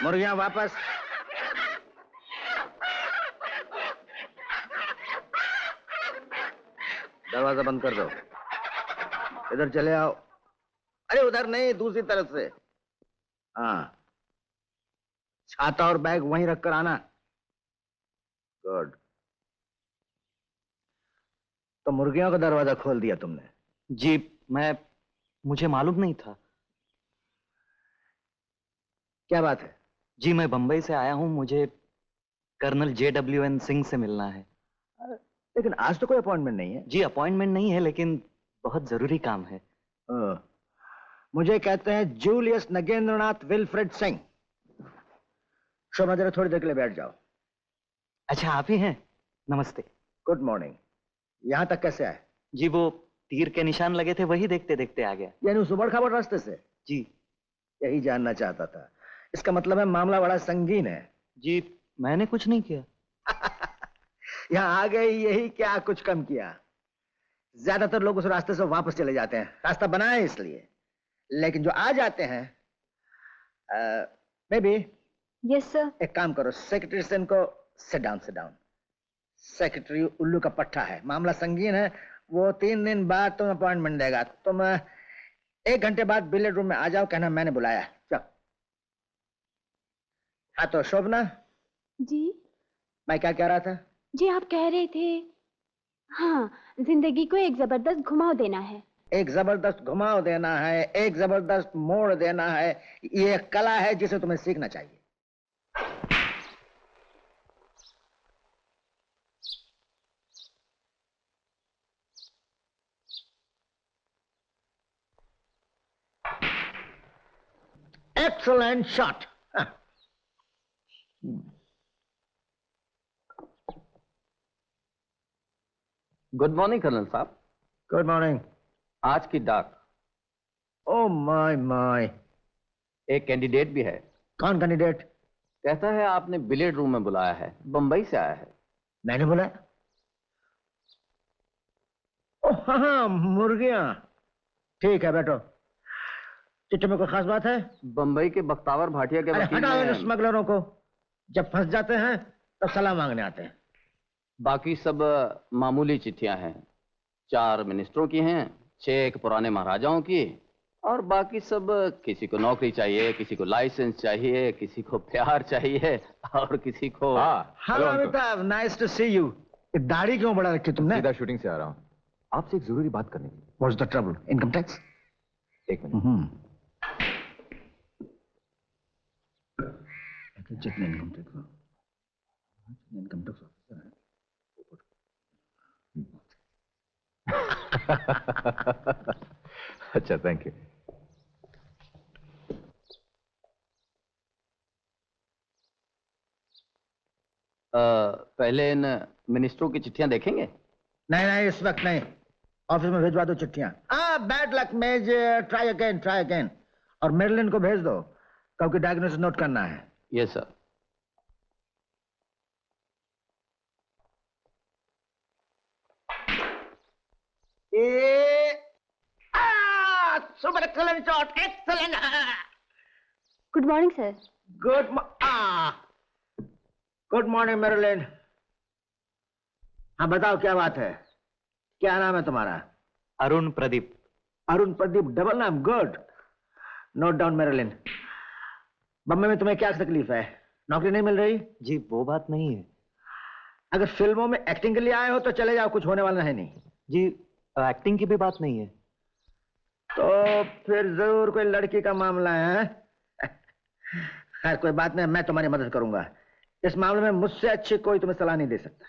मुर्गियां वापस। दरवाजा बंद कर दो। इधर चले आओ। अरे उधर नहीं, दूसरी तरफ से। हाँ, छाता और बैग वहीं रखकर आना। गुड। तो मुर्गियों का दरवाजा खोल दिया तुमने? जी, मुझे मालूम नहीं था। क्या बात है? जी, मैं बंबई से आया हूं, मुझे कर्नल JWN सिंह से मिलना है। लेकिन आज तो कोई अपॉइंटमेंट नहीं है। जी, अपॉइंटमेंट नहीं है, लेकिन बहुत जरूरी काम है। मुझे कहते हैं जूलियस नगेंद्रनाथ विल्फ्रेड सिंह। शोभा, जरा थोड़ी देर के लिए बैठ जाओ। अच्छा, आप ही हैं? नमस्ते। Good morning. यहां तक कैसे आए? जी, वो तीर के निशान लगे थे, वही देखते देखते आ गया। यानी उस उबड़ खाबड़ रास्ते से? जी। यही जानना चाहता था। इसका मतलब है मामला बड़ा संगीन है। जी, मैंने कुछ नहीं किया। यहाँ आ गए यही क्या कुछ कम किया। ज्यादातर लोग उस रास्ते से वापस चले जाते हैं, रास्ता बना है इसलिए। लेकिन जो आ जाते हैं, मे बी। Yes sir. एक काम करो, सेक्रेटरी से इनको सिट डाउन। सेक्रेटरी उल्लू का पट्टा है, मामला संगीन है। वो 3 दिन बाद तुम अपॉइंटमेंट देगा। तुम 1 घंटे बाद बिलियर्ड रूम में आ जाओ, कहना मैंने बुलाया। चलो। हाँ तो शोभना जी, मैं क्या कह रहा था? जी आप कह रहे थे, हाँ, जिंदगी को एक जबरदस्त घुमाव देना है। एक जबरदस्त घुमाव देना है, एक जबरदस्त मोड़ देना है। ये एक कला है जिसे तुम्हें सीखना चाहिए। Excellent shot. Good morning colonel साहब। Good morning. आज की डाक। Oh my my. एक कैंडिडेट भी है। कौन कैंडिडेट? कहता है आपने बिलियर्ड रूम में बुलाया है, बंबई से आया है। मैंने बुलाया? ओह हाँ, मुर्गियां। ठीक है, बैठो। चिट्ठी में कोई खास बात है? बंबई के बख्तावर भाटिया के वकील हटाओ इन ने स्मगलरों को। जब फंस जाते हैं तब सलाह मांगने आते हैं। बाकी सब मामूली चिट्ठियां हैं। 4 मिनिस्टरों की हैं, 6 एक पुराने महाराजाओं की, और बाकी सब किसी को नौकरी चाहिए, किसी को लाइसेंस चाहिए, किसी को प्यार चाहिए, और किसी को। Hello Amitabh, nice to see you. दाढ़ी क्यों बड़ा रखी तुमने? सीधा शूटिंग से आ रहा हूँ, आपसे एक जरूरी बात करनी थी। What's the trouble? Income tax? एक मिनट। जितने इनकम टैक्स ऑफिसर है। अच्छा, थैंक यू। पहले इन मिनिस्टरों की चिट्ठियां देखेंगे? नहीं, इस वक्त नहीं। ऑफिस में भेजवा दो चिट्ठियां। बैड लक मेज, ट्राई अगेन। और मेरिलिन को भेज दो, क्योंकि डायग्नोसिस नोट करना है। Yes sir. Super excellent shot, excellent. Good morning sir. Good morning Marilyn. हाँ बताओ, क्या बात है? क्या नाम है तुम्हारा? अरुण प्रदीप। अरुण प्रदीप, डबल नाम। Good, note down Marilyn. Bombay में तुम्हें क्या तकलीफ है? नौकरी नहीं मिल रही? जी, वो बात नहीं है। अगर फिल्मों में एक्टिंग के लिए आए हो तो चले जाओ, कुछ होने वाला है नहीं। जी, एक्टिंग की भी बात नहीं है। तो फिर जरूर कोई लड़की का मामला है। खैर कोई बात नहीं, मैं तुम्हारी मदद करूंगा। इस मामले में मुझसे अच्छी कोई तुम्हें सलाह नहीं दे सकता।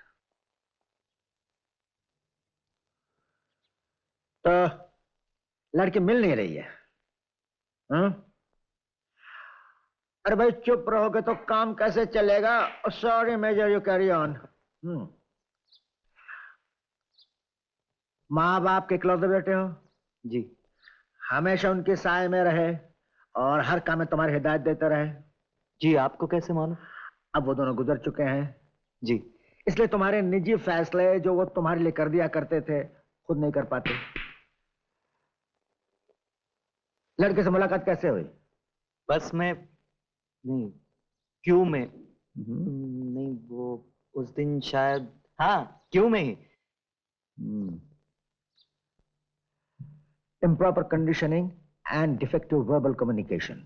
तो लड़की मिल नहीं रही है? अरे भाई चुप रहोगे तो काम कैसे चलेगा? Sorry major, you carry on. माँ बाप के इकलौते बेटे हो? जी। हमेशा उनके साए में रहे और हर काम में तुम्हारी हिदायत देते रहे? जी, आपको कैसे मालूम? अब वो दोनों गुजर चुके हैं। जी। इसलिए तुम्हारे निजी फैसले जो वो तुम्हारे लिए कर दिया करते थे, खुद नहीं कर पाते। लड़के से मुलाकात कैसे हुई? बस में नहीं, क्यू में। नहीं, वो उस दिन शायद, हाँ क्यू में ही। Improper conditioning and defective verbal communication.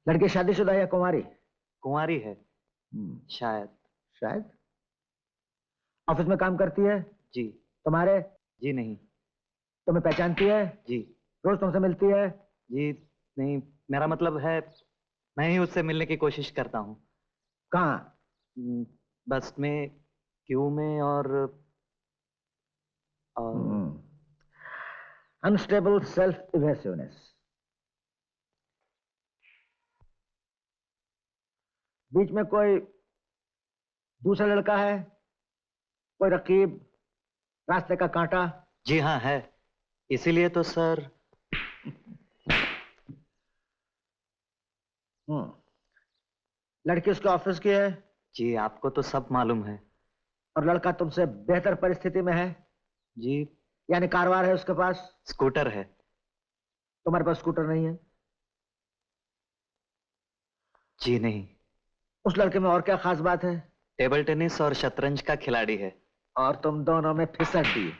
लड़की शादीशुदा या कुंवारी? कुंवारी है। शायद। शायद? ऑफिस में काम करती है? जी। तुम्हारे? जी नहीं। तुम्हें पहचानती है? जी। रोज तुमसे मिलती है? जी नहीं, मेरा मतलब है मैं ही उससे मिलने की कोशिश करता हूँ। कहाँ? बस में, क्यू में और अनस्टेबल सेल्फ इवेसिवनेस। बीच में कोई दूसरा लड़का है? कोई रकीब, रास्ते का कांटा? जी हाँ है, इसीलिए तो सर। लड़की उसके ऑफिस की है? जी आपको तो सब मालूम है। और लड़का तुमसे बेहतर परिस्थिति में है? जी। यानी कारवार है उसके पास? स्कूटर है। तुम्हारे पास स्कूटर नहीं है? जी नहीं। उस लड़के में और क्या खास बात है? टेबल टेनिस और शतरंज का खिलाड़ी है। और तुम दोनों में फिसक दी।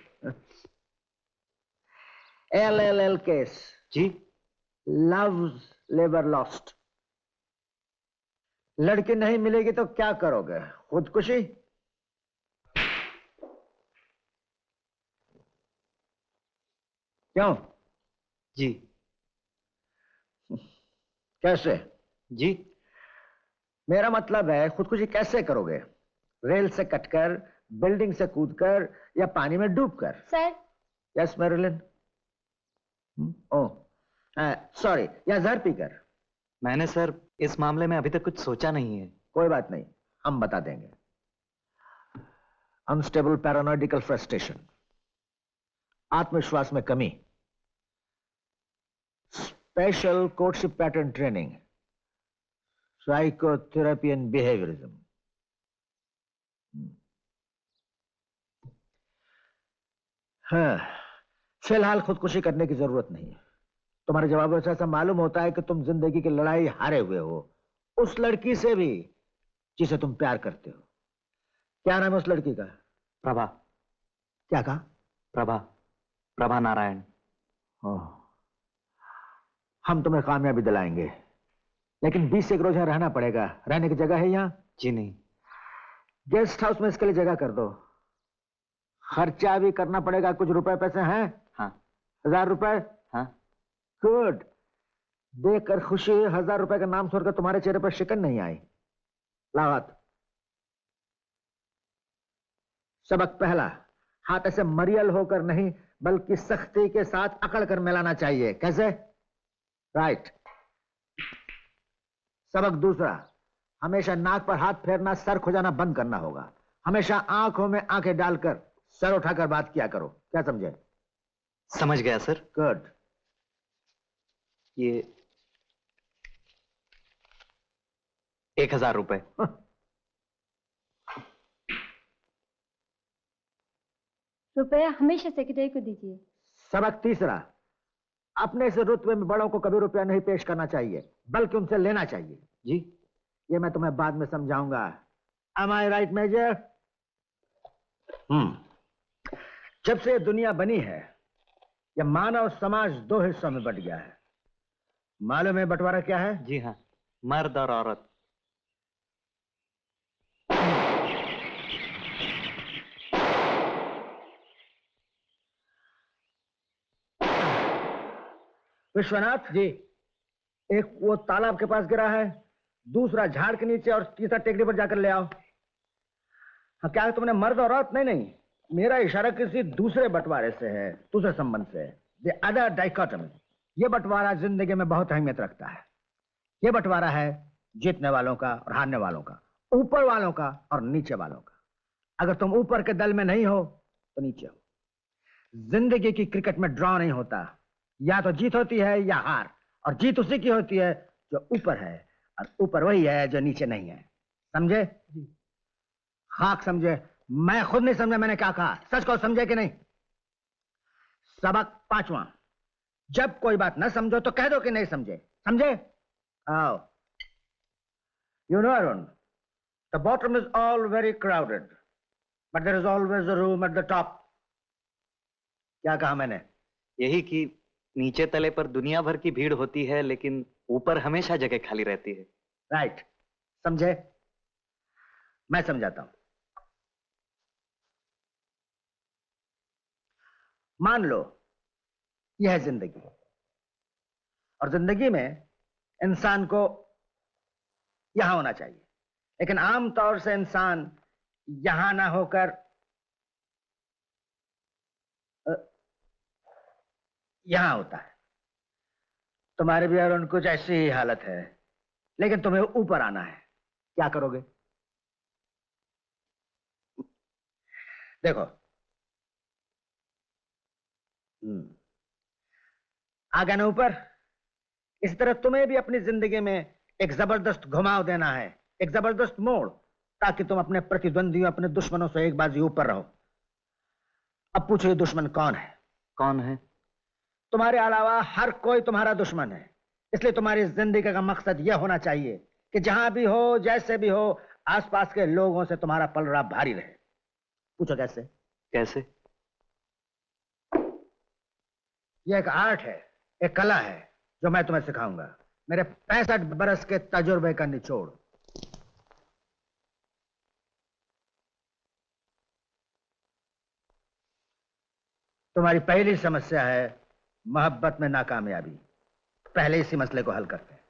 LLL case. जी। Love's labour lost. लड़की नहीं मिलेगी तो क्या करोगे? खुदकुशी? क्यों? जी। कैसे? जी। मेरा मतलब है खुदकुशी कैसे करोगे? रेल से कटकर, बिल्डिंग से कूदकर या पानी में डूबकर? Sir. Yes Marilyn. Oh sorry, या जहर पीकर? मैंने सर इस मामले में अभी तक कुछ सोचा नहीं है। कोई बात नहीं, हम बता देंगे। अनस्टेबल पैरानॉइडिकल फ्रस्ट्रेशन, आत्मविश्वास में कमी, special courtship pattern training, psychotherapy and behaviourism. हाँ, फिलहाल खुदकुशी करने की जरूरत नहीं है। तुम्हारे जवाबों से ऐसा मालूम होता है कि तुम जिंदगी की लड़ाई हारे हुए हो, उस लड़की से भी जिसे तुम प्यार करते हो। क्या नाम है उस लड़की का? प्रभा। क्या कहा? प्रभा, प्रभा नारायण। हम तुम्हें कामयाबी दिलाएंगे, लेकिन 20 एक रोज यहाँ रहना पड़ेगा। रहने की जगह है यहाँ? जी नहीं। गेस्ट हाउस में इसके लिए जगह कर दो। खर्चा भी करना पड़ेगा। कुछ रुपए पैसे हैं? हाँ। 1000 रुपए? हाँ। गुड। देखकर खुशी 1000 रुपए का नाम सुनकर तुम्हारे चेहरे पर शिकन नहीं आई। लावत। सबक पहला, हाथ ऐसे मरियल होकर नहीं बल्कि सख्ती के साथ अकड़ कर मिलाना चाहिए। कैसे? राइट। सबक दूसरा, हमेशा नाक पर हाथ फेरना, सर खुजाना बंद करना होगा। हमेशा आंखों में आंखें डालकर सर उठाकर बात किया करो। क्या समझे? समझ गया सर। गुड। ये 1000 रुपए। रुपया हमेशा सेक्रेटरी को दीजिए। सबक तीसरा, अपने से रुतबे में बड़ों को कभी रुपया नहीं पेश करना चाहिए, बल्कि उनसे लेना चाहिए। जी। ये मैं तुम्हें बाद में समझाऊंगा। Am I right, major? जब से दुनिया बनी है, यह मानव समाज 2 हिस्सों में बट गया है। मालूम है बंटवारा क्या है? जी हाँ, मर्द और औरत। विश्वनाथ जी, एक वो तालाब के पास गिरा है, दूसरा झाड़ के नीचे और तीसरा टेकड़ी पर जाकर ले आओ। हाँ, क्या तुमने मर्द और औरत? नहीं, मेरा इशारा किसी दूसरे बंटवारे से है, दूसरे संबंध से। The other dichotomy। ये बंटवारा जिंदगी में बहुत अहमियत रखता है। ये बंटवारा है जीतने वालों का और हारने वालों का, ऊपर वालों का और नीचे वालों का। अगर तुम ऊपर के दल में नहीं हो तो नीचे हो। जिंदगी की क्रिकेट में ड्रॉ नहीं होता, या तो जीत होती है या हार, और जीत उसी की होती है जो ऊपर है, और ऊपर वही है जो नीचे नहीं है। समझे? खाक समझे। मैं खुद नहीं समझा मैंने क्या कहा। सच को समझे कि नहीं? सबक 5वां। जब कोई बात न समझो तो कह दो कि नहीं समझे, समझे? आओ। You know, Arun, the bottom is all very crowded, but there is always a room at the top. क्या कहा मैंने? यही कि नीचे तले पर दुनिया भर की भीड़ होती है, लेकिन ऊपर हमेशा जगह खाली रहती है। राइट, समझे? मैं समझाता हूं। मान लो यह है जिंदगी, और जिंदगी में इंसान को यहां होना चाहिए, लेकिन आमतौर से इंसान यहां ना होकर यहां होता है। तुम्हारे भी और कुछ ऐसी ही हालत है, लेकिन तुम्हें ऊपर आना है। क्या करोगे? देखो, आ गए ना ऊपर। इस तरह तुम्हें भी अपनी जिंदगी में एक जबरदस्त घुमाव देना है, एक जबरदस्त मोड़, ताकि तुम अपने प्रतिद्वंदियों, अपने दुश्मनों से एक बाजी ऊपर रहो। अब पूछो ये दुश्मन कौन है? कौन है? तुम्हारे अलावा हर कोई तुम्हारा दुश्मन है। इसलिए तुम्हारी जिंदगी का मकसद यह होना चाहिए कि जहां भी हो, जैसे भी हो, आसपास के लोगों से तुम्हारा पलड़ा भारी रहे। पूछो कैसे? कैसे? यह एक आर्ट है, एक कला है, जो मैं तुम्हें सिखाऊंगा। मेरे 65 बरस के तजुर्बे का निचोड़। तुम्हारी पहली समस्या है मोहब्बत में नाकामयाबी। पहले इसी मसले को हल करते हैं।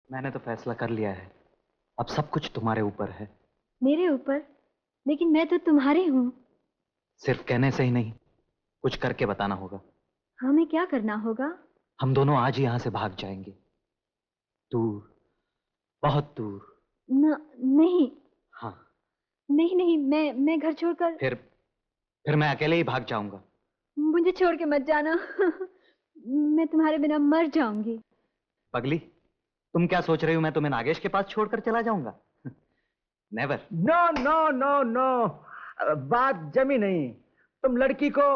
मैंने तो फैसला कर लिया है, अब सब कुछ तुम्हारे ऊपर है। मेरे ऊपर? लेकिन मैं तो तुम्हारी हूँ। सिर्फ कहने से ही नहीं, कुछ करके बताना होगा। हमें क्या करना होगा? हम दोनों आज ही यहां से भाग जाएंगे, दूर, बहुत दूर। नहीं। हाँ। नहीं नहीं, मैं घर छोड़कर। फिर मैं अकेले ही भाग जाऊंगा। मुझे छोड़ के मत जाना। मैं तुम्हारे बिना मर जाऊंगी। पगली, तुम क्या सोच रही हो मैं तुम्हें नागेश के पास छोड़कर चला जाऊंगा? Never. No no no no, बात जमी नहीं। तुम लड़की को,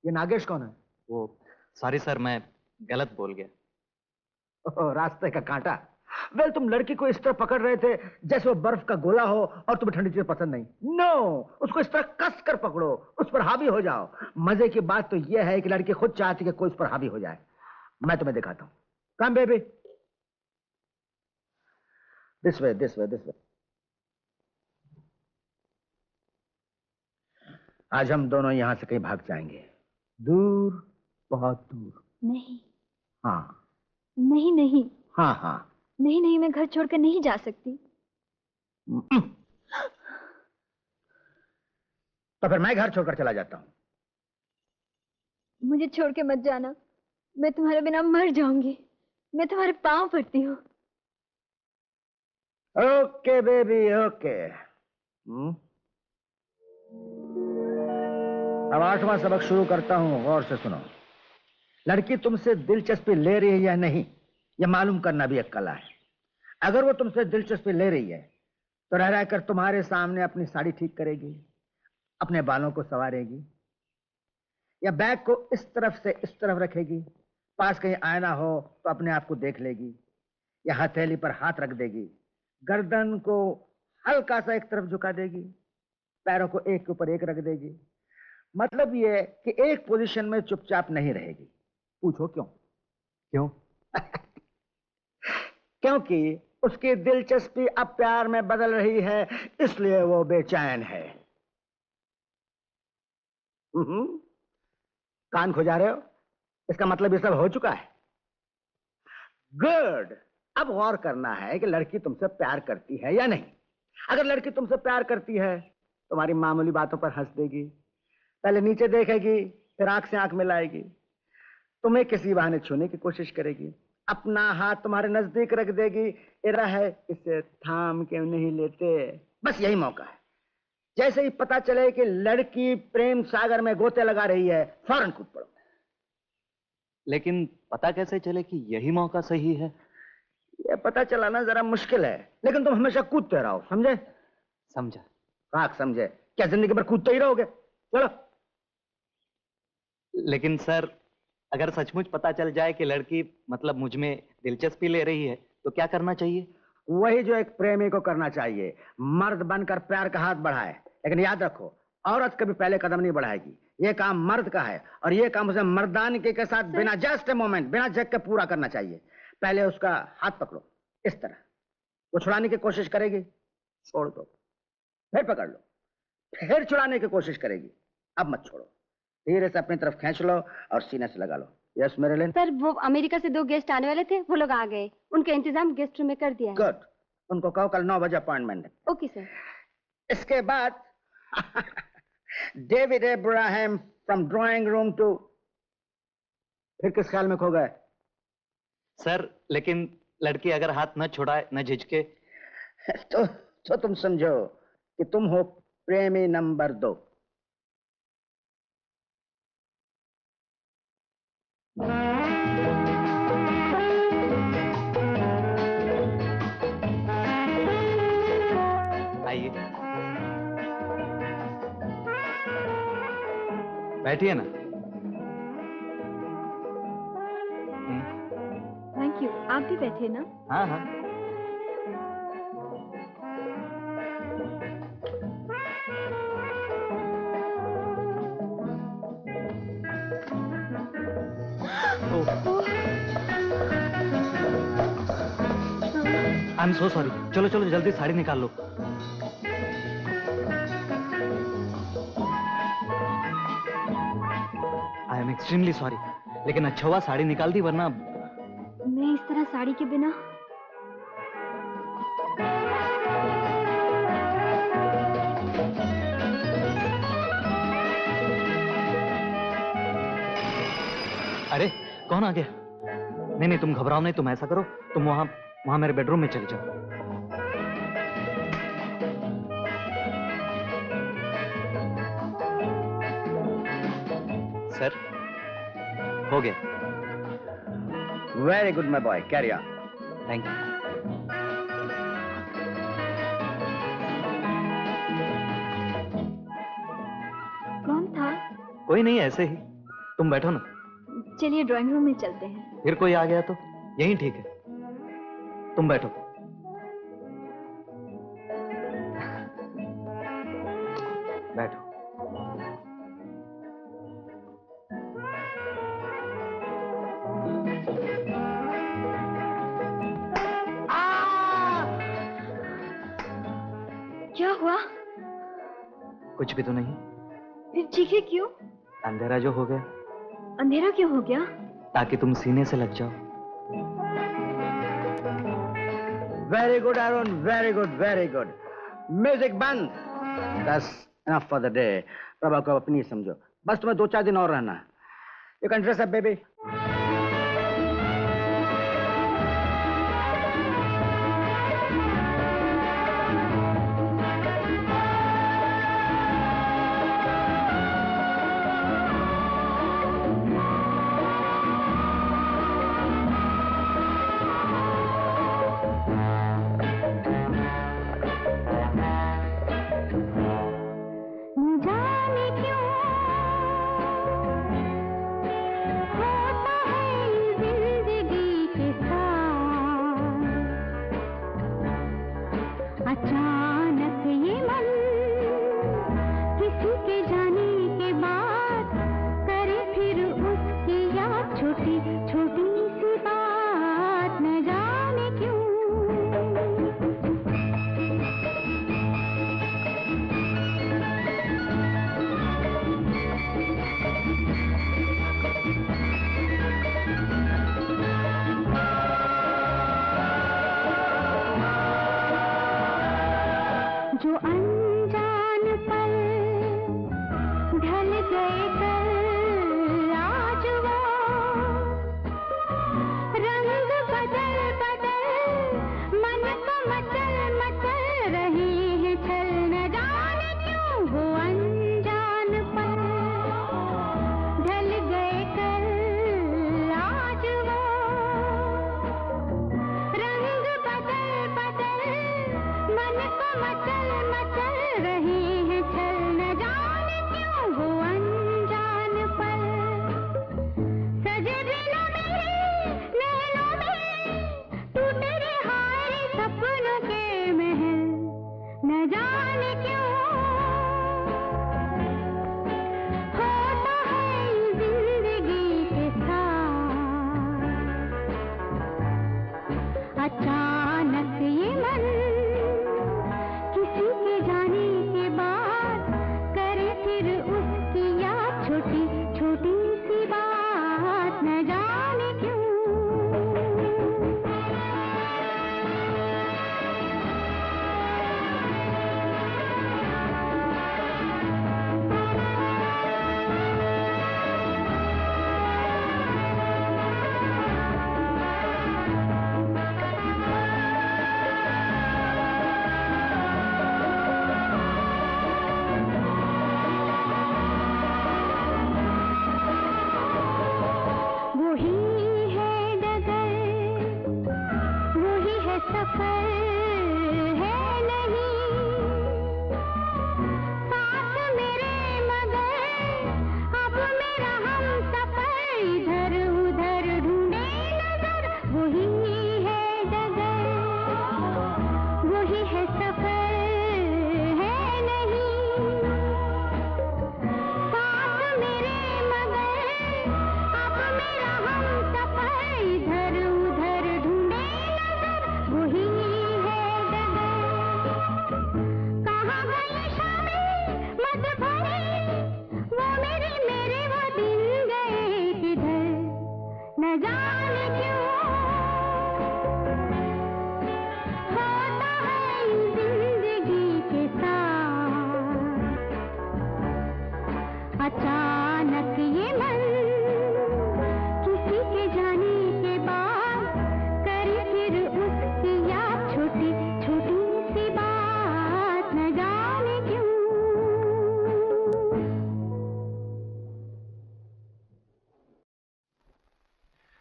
ये नागेश कौन है? वो, सॉरी सर, मैं गलत बोल गया। रास्ते का कांटा। वेल, तुम लड़की को इस तरह पकड़ रहे थे जैसे वो बर्फ का गोला हो और तुम्हें ठंडी चीजें पसंद नहीं। नो, उसको इस तरह कस कर पकड़ो, उस पर हावी हो जाओ। मजे की बात तो यह है कि लड़की खुद चाहती है कि कोई उस पर हावी हो जाए। मैं तुम्हें दिखाता हूं। Come baby, this way, this way, this way. आज हम दोनों यहां से कहीं भाग जाएंगे, दूर, बहुत दूर। नहीं। हाँ। नहीं नहीं। हाँ हाँ। नहीं नहीं, मैं घर छोड़कर नहीं जा सकती। तो फिर मैं घर छोड़कर चला जाता हूं। मुझे छोड़ के मत जाना, मैं तुम्हारे बिना मर जाऊंगी। मैं तुम्हारे पांव पड़ती हूँ। Okay baby, okay. अब 8वां सबक शुरू करता हूं, गौर से सुनो। लड़की तुमसे दिलचस्पी ले रही है या नहीं, यह मालूम करना भी एक कला है। अगर वो तुमसे दिलचस्पी ले रही है तो रह रहकर तुम्हारे सामने अपनी साड़ी ठीक करेगी, अपने बालों को संवारेगी, या बैग को इस तरफ से इस तरफ रखेगी, पास कहीं आईना हो तो अपने आप को देख लेगी, या हथेली पर हाथ रख देगी, गर्दन को हल्का सा एक तरफ झुका देगी, पैरों को एक के ऊपर एक रख देगी। मतलब ये कि एक पोजीशन में चुपचाप नहीं रहेगी। पूछो क्यों? क्यों? क्योंकि उसकी दिलचस्पी अब प्यार में बदल रही है, इसलिए वो बेचैन है। कान खुजा रहे हो? इसका मतलब ये सब हो चुका है। गुड। अब गौर करना है कि लड़की तुमसे प्यार करती है या नहीं। अगर लड़की तुमसे प्यार करती है, तुम्हारी मामूली बातों पर हंस देगी, पहले नीचे देखेगी, फिर आंख से आंख मिलाएगी, तुम्हें किसी बहाने छूने की कोशिश करेगी, अपना हाथ तुम्हारे नजदीक रख देगी, इरा है इसे थाम क्यों नहीं लेते। बस यही मौका है। जैसे ही पता चले कि लड़की प्रेम सागर में गोते लगा रही है, फौरन कूद पड़ो। लेकिन पता कैसे चले कि यही मौका सही है? यह पता चलाना जरा मुश्किल है, लेकिन तुम हमेशा कूदते रहो, समझे? समझा। समझे? क्या जिंदगी भर कूदते ही रहोगे? चलो। लेकिन सर, अगर सचमुच पता चल जाए कि लड़की मतलब मुझ में दिलचस्पी ले रही है तो क्या करना चाहिए? वही जो एक प्रेमी को करना चाहिए, मर्द बनकर प्यार का हाथ बढ़ाए। लेकिन याद रखो, औरत कभी पहले कदम नहीं बढ़ाएगी। ये काम मर्द का है और ये काम उसे मर्दानगी के साथ बिना जस्ट ए मोमेंट, बिना झक के पूरा करना चाहिए। पहले उसका हाथ पकड़ो इस तरह, वो छुड़ाने की कोशिश करेगी, छोड़ दो, फिर पकड़ लो, फिर छुड़ाने की कोशिश करेगी, अब मत छोड़ो, धीरे से अपनी तरफ खींच लो और सीने से लगा लो। Yes Marilyn? सर, वो अमेरिका से 2 गेस्ट आने वाले थे, वो लोग आ गए, उनका इंतजाम गेस्ट रूम में कर दिया है। गुड, उनको कहो कल 9 बजे अपॉइंटमेंट है। Okay sir. इसके बाद David Abraham from drawing room to, फिर किस ख्याल में खो गए? सर, लेकिन लड़की अगर हाथ न छुड़ाए, न झिझके तो तुम समझो कि तुम हो प्रेमी नंबर 2। आइए, बैठिए ना। थैंक यू, आप भी बैठे ना। हाँ हाँ। I am so sorry. चलो चलो जल्दी साड़ी निकाल लो। आई एम एक्सट्रीमली सॉरी, लेकिन अच्छा हुआ साड़ी निकाल दी, वरना मैं इस तरह साड़ी के बिना। अरे कौन आ गया? नहीं नहीं, तुम घबराओ नहीं, तुम ऐसा करो, तुम वहां मेरे बेडरूम में चले जाओ। सर, हो गया। Very good my boy, carry on. Thank you. कौन था? कोई नहीं, ऐसे ही। तुम बैठो ना। चलिए ड्राइंग रूम में चलते हैं। फिर कोई आ गया तो यही ठीक है, तुम बैठो। बैठो। क्या हुआ? कुछ भी तो नहीं। फिर चीखे क्यों? अंधेरा जो हो गया। अंधेरा क्यों हो गया? ताकि तुम सीने से लग जाओ। Very good Arun, very good, very good. Music बंद। बस enough for the day. Prabha को अपनी समझो, बस तुम्हें 2-4 दिन और रहना। You can dress up baby. मन को मचल मचल जाने क्यों होता है जिंदगी के साथ अचानक ये मन किसी के जाने के बाद करे फिर उसकी याद छोटी छोटी सी बात न जाने क्यों।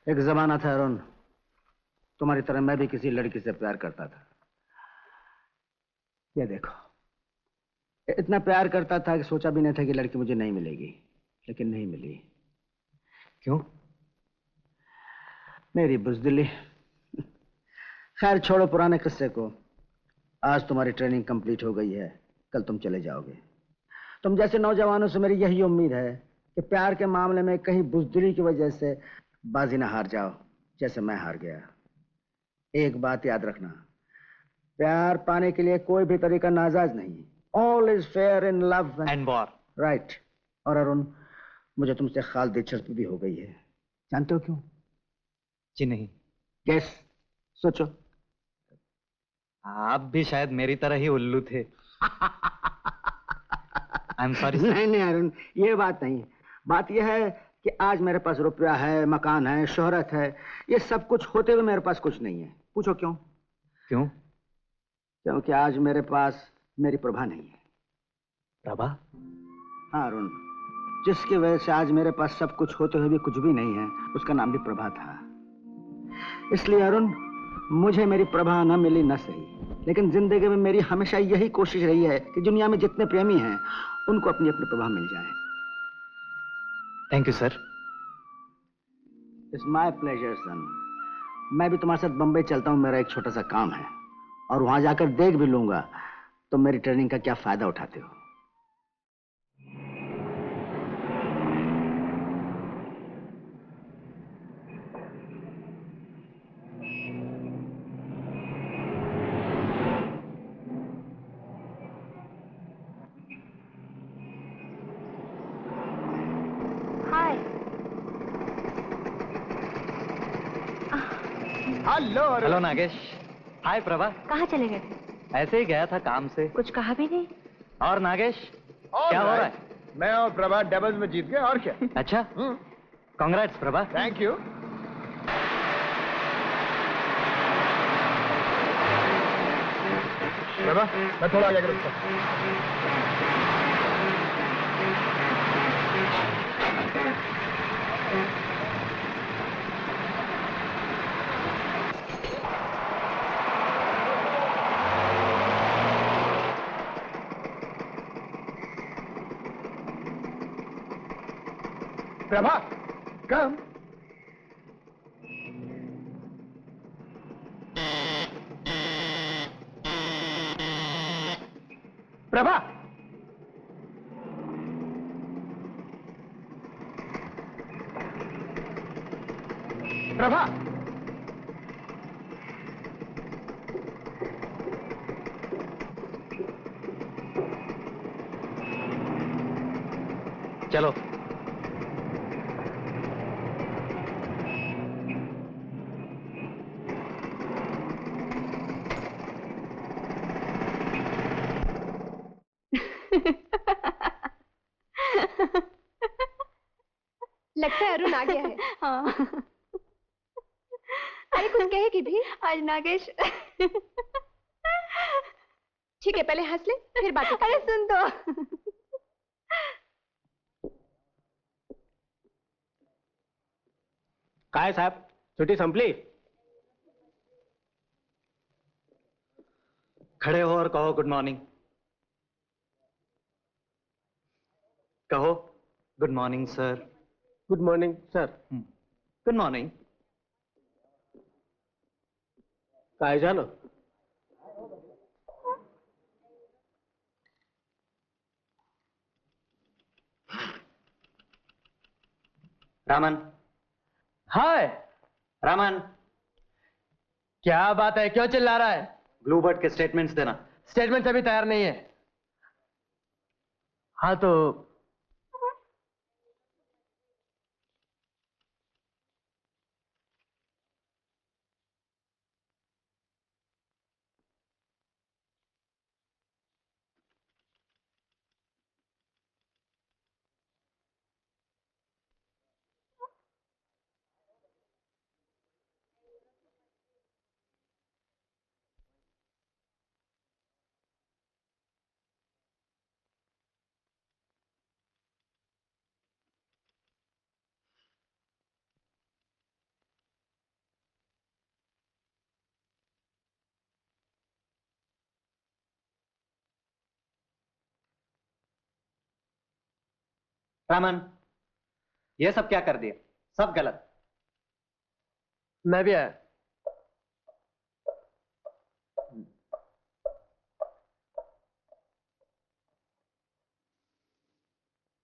एक जमाना था अरुण, तुम्हारी तरह मैं भी किसी लड़की से प्यार करता था। ये देखो, इतना प्यार करता था कि सोचा भी नहीं था कि लड़की मुझे नहीं मिलेगी, लेकिन नहीं मिली। क्यों? मेरी बुज़दिली। खैर छोड़ो पुराने किस्से को। आज तुम्हारी ट्रेनिंग कंप्लीट हो गई है, कल तुम चले जाओगे। तुम जैसे नौजवानों से मेरी यही उम्मीद है कि प्यार के मामले में कहीं बुज़दिली की वजह से बाजी ना हार जाओ, जैसे मैं हार गया। एक बात याद रखना, प्यार पाने के लिए कोई भी तरीका नाजायज नहीं। All is fair in love and war. Right. और अरुण, मुझे तुमसे खास दिलचस्पी भी हो गई है। जानते हो क्यों? जी नहीं। गेस, सोचो। आप भी शायद मेरी तरह ही उल्लू थे। I am sorry. नहीं नहीं अरुण, ये बात नहीं। बात यह है कि आज मेरे पास रुपया है, मकान है, शोहरत है, ये सब कुछ होते हुए मेरे पास कुछ नहीं है। पूछो क्यों? क्यों? क्योंकि आज मेरे पास मेरी प्रभा नहीं है। प्रभा? हाँ अरुण, जिसकी वजह से आज मेरे पास सब कुछ होते हुए भी कुछ भी नहीं है, उसका नाम भी प्रभा था। इसलिए अरुण, मुझे मेरी प्रभा न मिली न सही, लेकिन जिंदगी में मेरी हमेशा यही कोशिश रही है कि दुनिया में जितने प्रेमी हैं उनको अपनी अपनी प्रभा मिल जाए। Thank you sir. It's my pleasure son. मैं भी तुम्हारे साथ बंबई चलता हूँ, मेरा एक छोटा सा काम है, और वहां जाकर देख भी लूंगा तो मेरी ट्रेनिंग का क्या फायदा उठाते हो। हेलो नागेश। हाय प्रभा। कहाँ चले गए थे? ऐसे ही गया था काम से। कुछ कहा भी नहीं। और नागेश, क्या हो रहा है? मैं और प्रभा डबल्स में जीत गए, और क्या। अच्छा, congrats Prabha. Thank you. Prabha, मैं थोड़ा आगे रुकता हूं। प्रभा, कम। प्रभा, प्रभा, चलो। लगता है अरुण आ गया है। हाँ। अरे कुछ कहेगी भी? आज नागेश। ठीक है, पहले हंस ले, फिर बात। अरे सुन तो। काय साहब, छुट्टी संपली? खड़े हो और कहो गुड मॉर्निंग। कहो good morning sir. Good morning sir. Good morning. काय झालं? रामन। हाय रामन, क्या बात है, क्यों चिल्ला रहा है? ब्लूबर्ड के स्टेटमेंट्स देना। स्टेटमेंट अभी तैयार नहीं है। हाँ तो रामन, ये सब क्या कर दिया? सब गलत। मैं भी आया।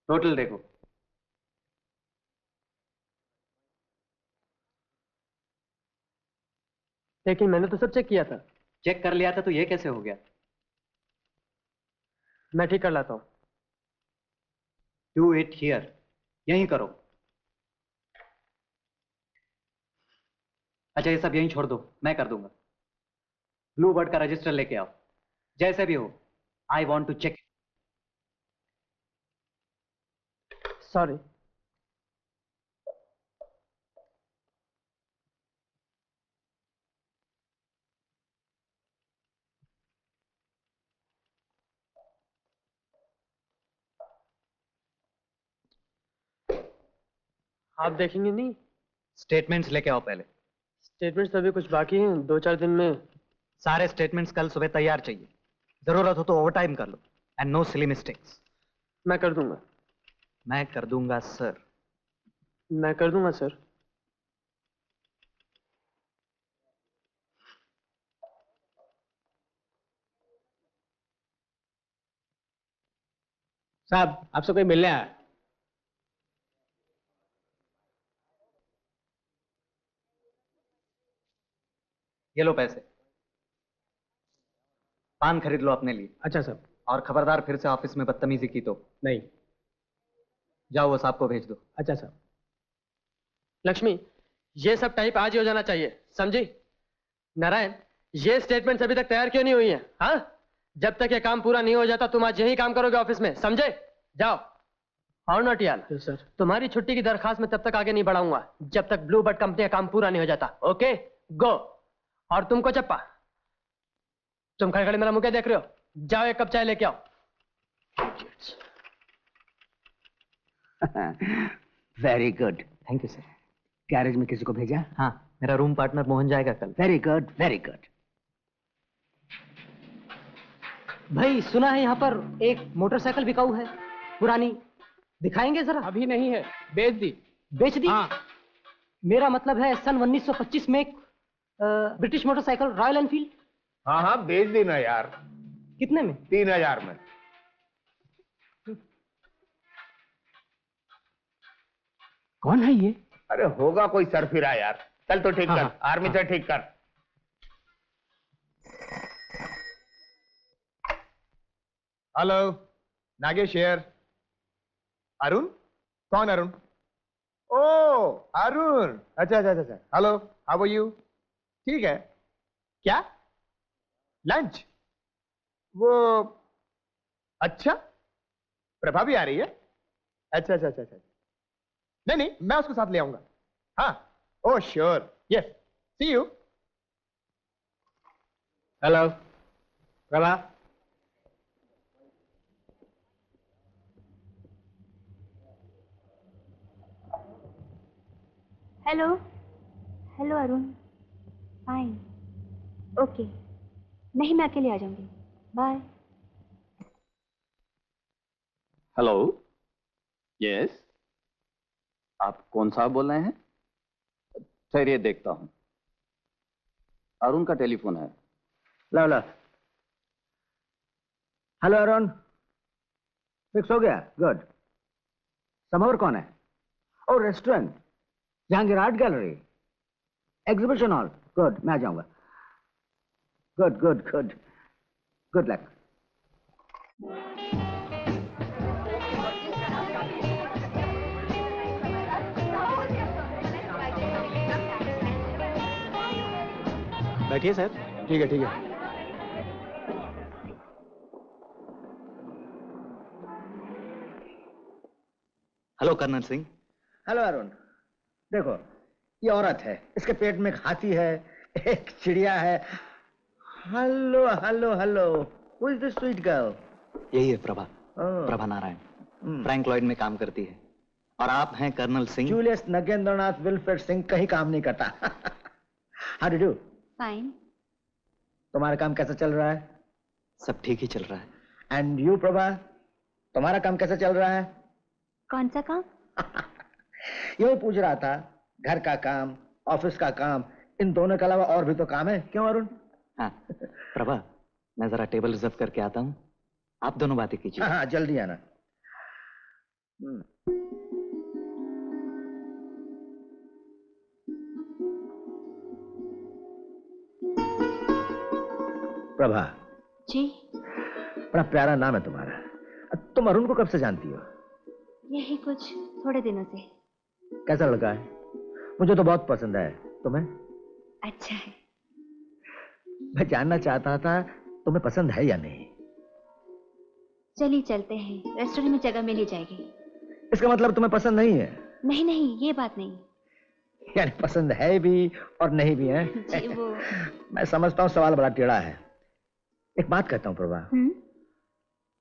टोटल देखो। लेकिन मैंने तो सब चेक किया था। चेक कर लिया था तो ये कैसे हो गया? मैं ठीक कर लाता हूं। डू इट हियर, यहीं करो। अच्छा, ये सब यहीं छोड़ दो, मैं कर दूंगा। ब्लू बर्ड का रजिस्टर लेके आओ, जैसे भी हो। I want to check. Sorry. आप देखेंगे नहीं? स्टेटमेंट्स लेके आओ पहले। स्टेटमेंट्स अभी कुछ बाकी हैं, 2-4 दिन में। सारे स्टेटमेंट्स कल सुबह तैयार चाहिए। जरूरत हो तो ओवरटाइम कर लो, एंड नो सिली मिस्टेक्स। मैं कर दूंगा। मैं कर दूंगा सर। मैं कर दूंगा सर। साहब, आपसे कोई मिलने आया। ये लो पैसे, पान खरीद लो अपने लिए। अच्छा सर। और खबरदार फिर से ऑफिस में बदतमीजी की तो। नहीं। जाओ, वो साहब को भेज दो। अच्छा सर। लक्ष्मी, ये सब टाइप आज ही हो जाना चाहिए, समझी? नारायण, ये स्टेटमेंट्स अभी तक तैयार क्यों नहीं हुई है? हाँ, जब तक ये काम पूरा नहीं हो जाता तुम आज यही काम करोगे ऑफिस में, समझे? जाओ। और नोटियाल सर, तुम्हारी छुट्टी की दरखास्त में तब तक आगे नहीं बढ़ाऊंगा जब तक ब्लू बर्ड कंपनी का काम पूरा नहीं हो जाता। ओके, गो। और तुमको चप्पा, तुम खड़े खड़े मेरा मुंह क्या देख रहे हो? जाओ, एक कप चाय लेके आओ। Very good. Thank you sir. Garage में किसी को भेजा? हाँ, मेरा रूम पार्टनर मोहन जाएगा कल। Very good, very good. भाई, सुना है यहाँ पर एक मोटरसाइकिल बिकाऊ है, पुरानी। दिखाएंगे जरा? अभी नहीं है, बेच दी। बेच दी? हाँ। मेरा मतलब है सन 1925 में एक ब्रिटिश मोटरसाइकिल, रॉयल एनफील्ड। हाँ हाँ, बेच देना यार। कितने में? 3000 में। कौन है ये? अरे होगा कोई सरफिरा यार। चल तो ठीक हाँ, कर। हाँ, आर्मी से ठीक कर। Hello, Nagesh here. अरुण? कौन अरुण? ओ अरुण, अच्छा अच्छा अच्छा। Hello, how are you? ठीक है। क्या लंच? वो अच्छा, प्रभा भी आ रही है? अच्छा अच्छा अच्छा अच्छा। नहीं नहीं, मैं उसको साथ ले आऊंगा। हाँ, oh sure, yes, see you. Hello Prabha. Hello. Hello Arun. Fine. Okay, नहीं मैं अकेले आ जाऊंगी। बाय। हेलो, यस, आप कौन साहब बोल रहे हैं? ठहरिए, देखता हूं। अरुण का टेलीफोन है। लो लो। हेलो अरुण, फिक्स हो गया? गुड। समोर कौन है? Oh restaurant, Jehangir art gallery, exhibition hall. Good, मैं आ जाऊंगा। Good good good, good luck. बैठिए सर। ठीक है ठीक है। Hello colonel Singh. Hello Arun, देखो ये औरत है, इसके पेट में एक हाथी है, एक चिड़िया है। Hello hello hello, who is this sweet girl? यही है प्रभा। प्रभा नारायण, फ्रैंक लॉयड में काम करती है। और आप हैं colonel Singh? Julius Nagendranath Wilfred Singh, कहीं काम नहीं करता। How do do? फाइन। तुम्हारा काम कैसा चल रहा है? सब ठीक ही चल रहा है। एंड यू प्रभा, तुम्हारा काम कैसा चल रहा है? कौन सा काम? यही पूछ रहा था, घर का काम, ऑफिस का काम, इन दोनों के अलावा और भी तो काम है, क्यों अरुण? हाँ प्रभा, मैं जरा टेबल रिजर्व करके आता हूँ, आप दोनों बातें कीजिए। हाँ जल्दी आना। प्रभा जी। बड़ा प्यारा नाम है तुम्हारा। तुम अरुण को कब से जानती हो? यही कुछ थोड़े दिनों से। कैसा लड़का है? मुझे तो बहुत पसंद है, तुम्हें? अच्छा है। मैं जानना चाहता था तुम्हें पसंद है या नहीं। चलिए चलते हैं, रेस्टोरेंट में जगह मिल ही जाएगी। इसका मतलब तुम्हें पसंद नहीं है? नहीं नहीं, ये बात नहीं। यानी पसंद है भी और नहीं भी है? जी वो मैं समझता हूँ सवाल बड़ा टेढ़ा है। एक बात कहता हूँ प्रभा,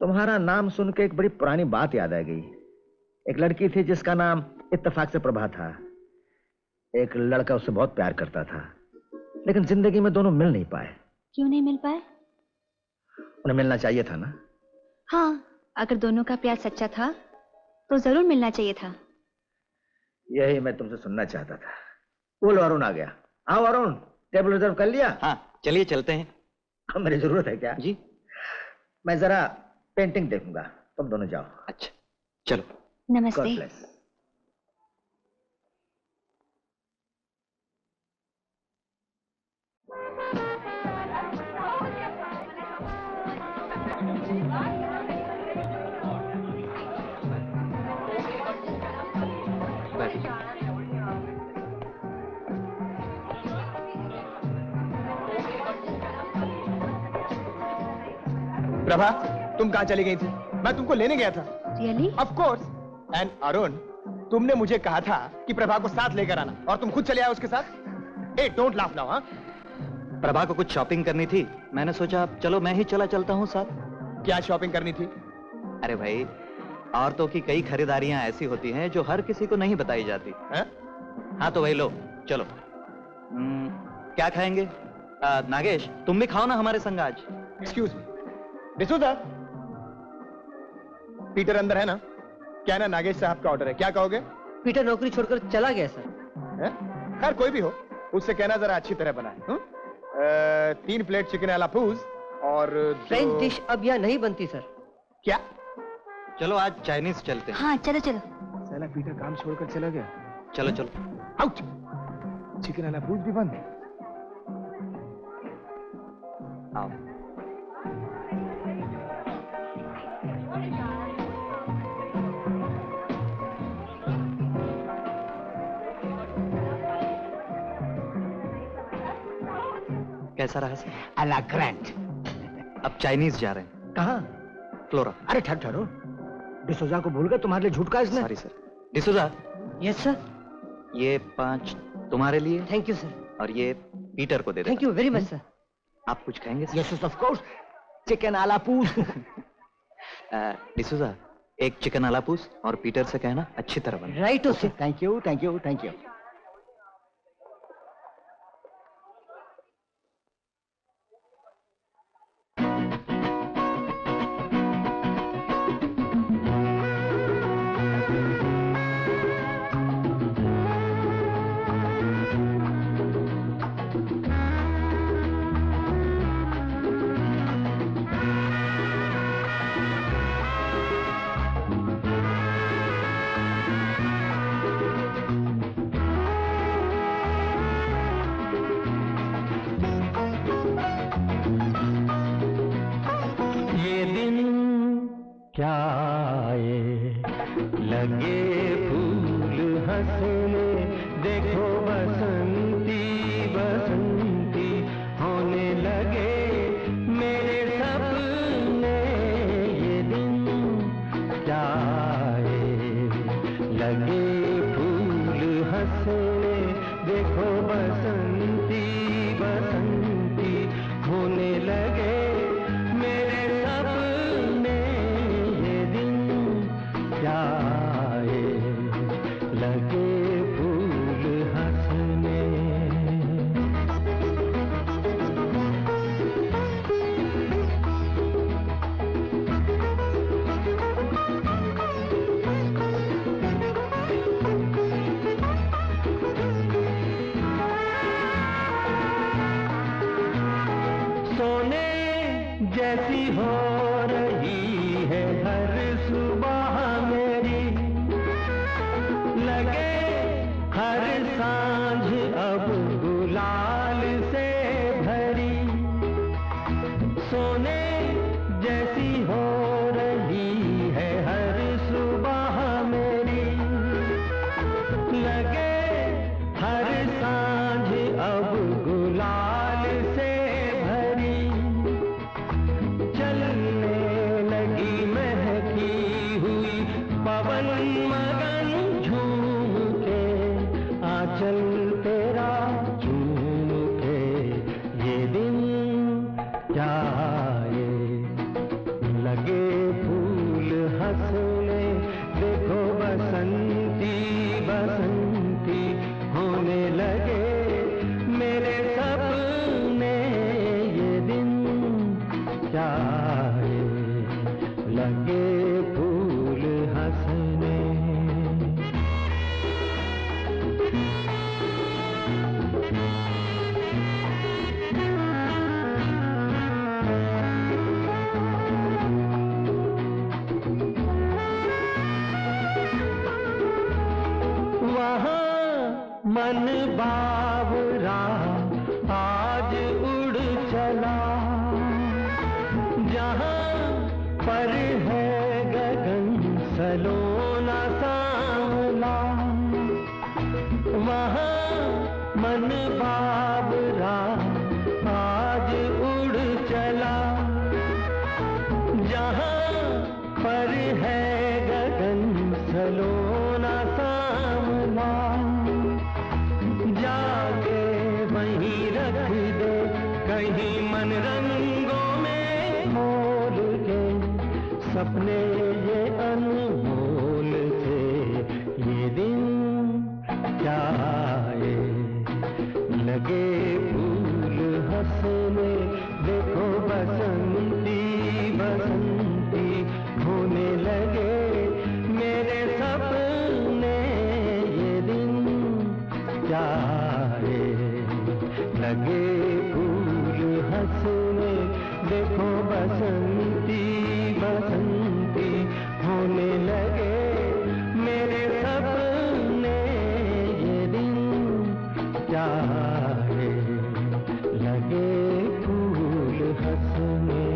तुम्हारा नाम सुन के एक बड़ी पुरानी बात याद आ गई। एक लड़की थी जिसका नाम इत्तेफाक से प्रभा था। एक लड़का उससे बहुत प्यार करता था, लेकिन जिंदगी में दोनों मिल नहीं पाए। क्यों नहीं मिल पाए? उन्हें मिलना चाहिए था ना। हाँ, अगर दोनों का प्यार सच्चा था तो जरूर मिलना चाहिए था। यही मैं तुमसे सुनना चाहता था। बोलो, अरुण आ गया। आओ अरुण, टेबल रिजर्व कर लिया? हाँ चलिए चलते हैं। मेरी जरूरत है क्या? जी। मैं जरा पेंटिंग देखूंगा, तुम दोनों जाओ। अच्छा चलो। नमस्ते। प्रभा, तुम कहाँ चली गई थी? मैं तुमको लेने गया था। Really? Of course. And Arun, तुमने मुझे कहा था कि प्रभा को साथ लेकर आना, और तुम खुद चले आए उसके साथ। Hey, don't laugh now, हाँ? प्रभा को कुछ शॉपिंग करनी थी, मैंने सोचा चलो मैं ही चलता हूँ साथ। क्या शॉपिंग करनी थी? अरे भाई, औरतों की कई खरीदारियां ऐसी होती हैं जो हर किसी को नहीं बताई जाती है? हाँ तो भाई लो चलो। क्या खाएंगे? नागेश तुम भी खाओ ना हमारे संग आज। एक्सक्यूज मी डिसूजा, पीटर अंदर है ना? क्या ना नागेश साहब का ऑर्डर है, क्या कहोगे? पीटर नौकरी छोड़कर चला गया सर। खैर कोई भी हो, उससे कहना जरा अच्छी तरह बनाए। 3 प्लेट चिकन आला पूज और फ्रेंच डिश अब यहाँ नहीं बनती सर। क्या? चलो आज चाइनीज चलते हैं। हाँ चलो चलो। साला पीटर काम छोड़कर चला गया। चलो चलो। आउट। चिकन आला पूज भी बंद। आओ। कैसा रहा सर? अला ग्रैंड। अब चाइनीज जा रहे हैं। कहाँ? फ्लोरा। अरे ठहरो, डिसोजा को भूल गए, तुम्हारे लिए झूठ का इसने। Sorry sir. D'Souza. Yes sir. ये 5 तुम्हारे लिए। Thank you sir. और ये पीटर को दे दे। Thank you very much sir. आप कुछ खाएंगे? यस ऑफ कोर्स, चिकन आला पूस। डिसोजा, एक चिकन आला पूस और पीटर से कहना अच्छी तरह बना। Right okay. Thank you thank you thank you. सोने जैसी हो रही है हर सुबह मेरी, लगे हर सांझ अब गुलाल से भरी। सोने जैसी हो रही है हर सुबह मेरी, लगे हर सांझ अब गुलाल से भरी। चलने लगी महकी हुई पवन मगन झूम के, आंचल तेरा झूम के ये दिन जाए। लगे फूल हंसने देखो बसंती बसंती होने लगे मेरे सपने ये दिन जाए। लगे फूल हंसने। वहाँ मन बावरा आज उड़ चला, जहाँ पर है गगन सलोना सांवला। वहाँ मन बावरा आज उड़ चला, जहाँ पर है गगन सलोना सांवला। जाके वहीं रख दे कहीं मन रंगों में मोल के, सपने ये अनमोल थे ये दिन जाए। लगे फूल हंसने देखो बसंती बसंती होने लगे मेरे सपने ये दिन जाए। लगे फूल हंसने देखो बसंती बसंती होने लगे मेरे सपने ये दिन जाए। लगे फूल हंसने।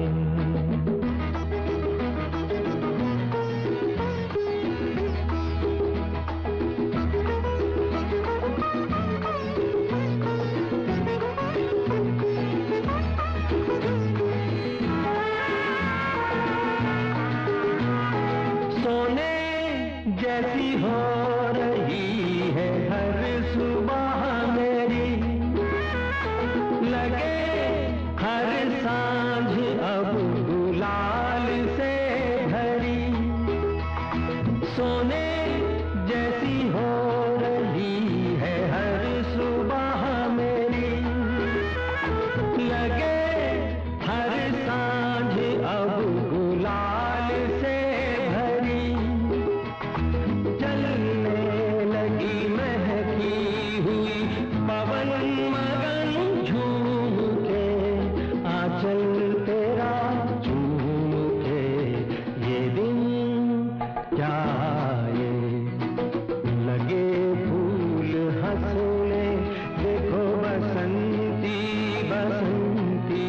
सोने जैसी हो रही है हर सुबह मेरी, लगे हर सांझ अब गुलाल से भरी। सोने जैसी हो रही है हर सुबह मेरी, लगे हर सांझ अब गुलाल से भरी। चलने लगी महकी हुई पवन मगन झूम के, आंचल तेरा झूम के ये दिन जाए। लगे फूल हंसने देखो बसंती बसंती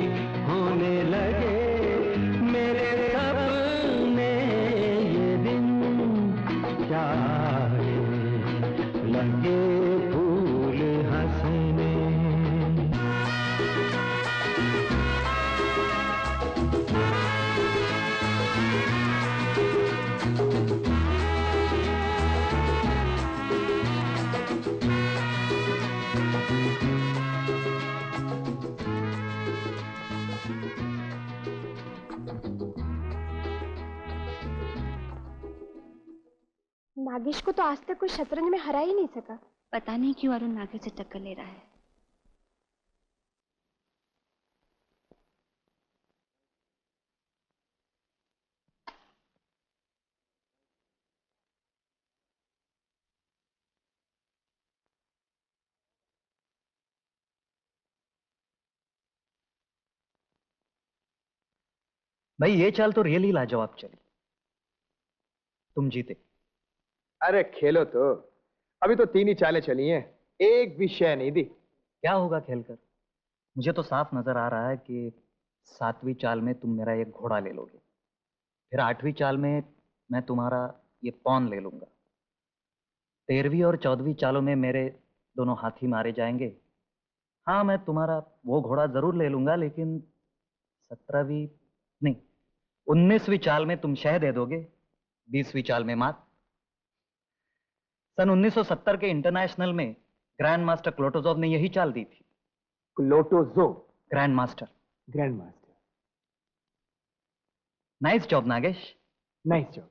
होने लगे मेरे सपने ये दिन जाए। लगे फूल हंसने। नागेश को तो आज तक कोई शतरंज में हरा ही नहीं सका। पता नहीं क्यों अरुण नागेश से टक्कर ले रहा है। भाई ये चाल तो रियली लाजवाब चली। तुम जीते। अरे खेलो तो, अभी तो 3 ही चालें चली हैं, एक भी शय नहीं दी। क्या होगा खेलकर? मुझे तो साफ नजर आ रहा है कि 7वीं चाल में तुम मेरा एक घोड़ा ले लोगे, फिर 8वीं चाल में मैं तुम्हारा ये पॉन ले लूंगा, 13वीं और 14वीं चालों में मेरे दोनों हाथी मारे जाएंगे। हाँ, मैं तुम्हारा वो घोड़ा जरूर ले लूंगा, लेकिन 17वीं नहीं, 19वीं चाल में तुम शह दे दोगे, 20वीं चाल में मात। सन 1970 के इंटरनेशनल में ग्रैंड मास्टर क्लोटोजोव ने यही चाल दी थी। क्लोटोजोव? Grand master. Grand master. Nice job Nagesh. Nice job.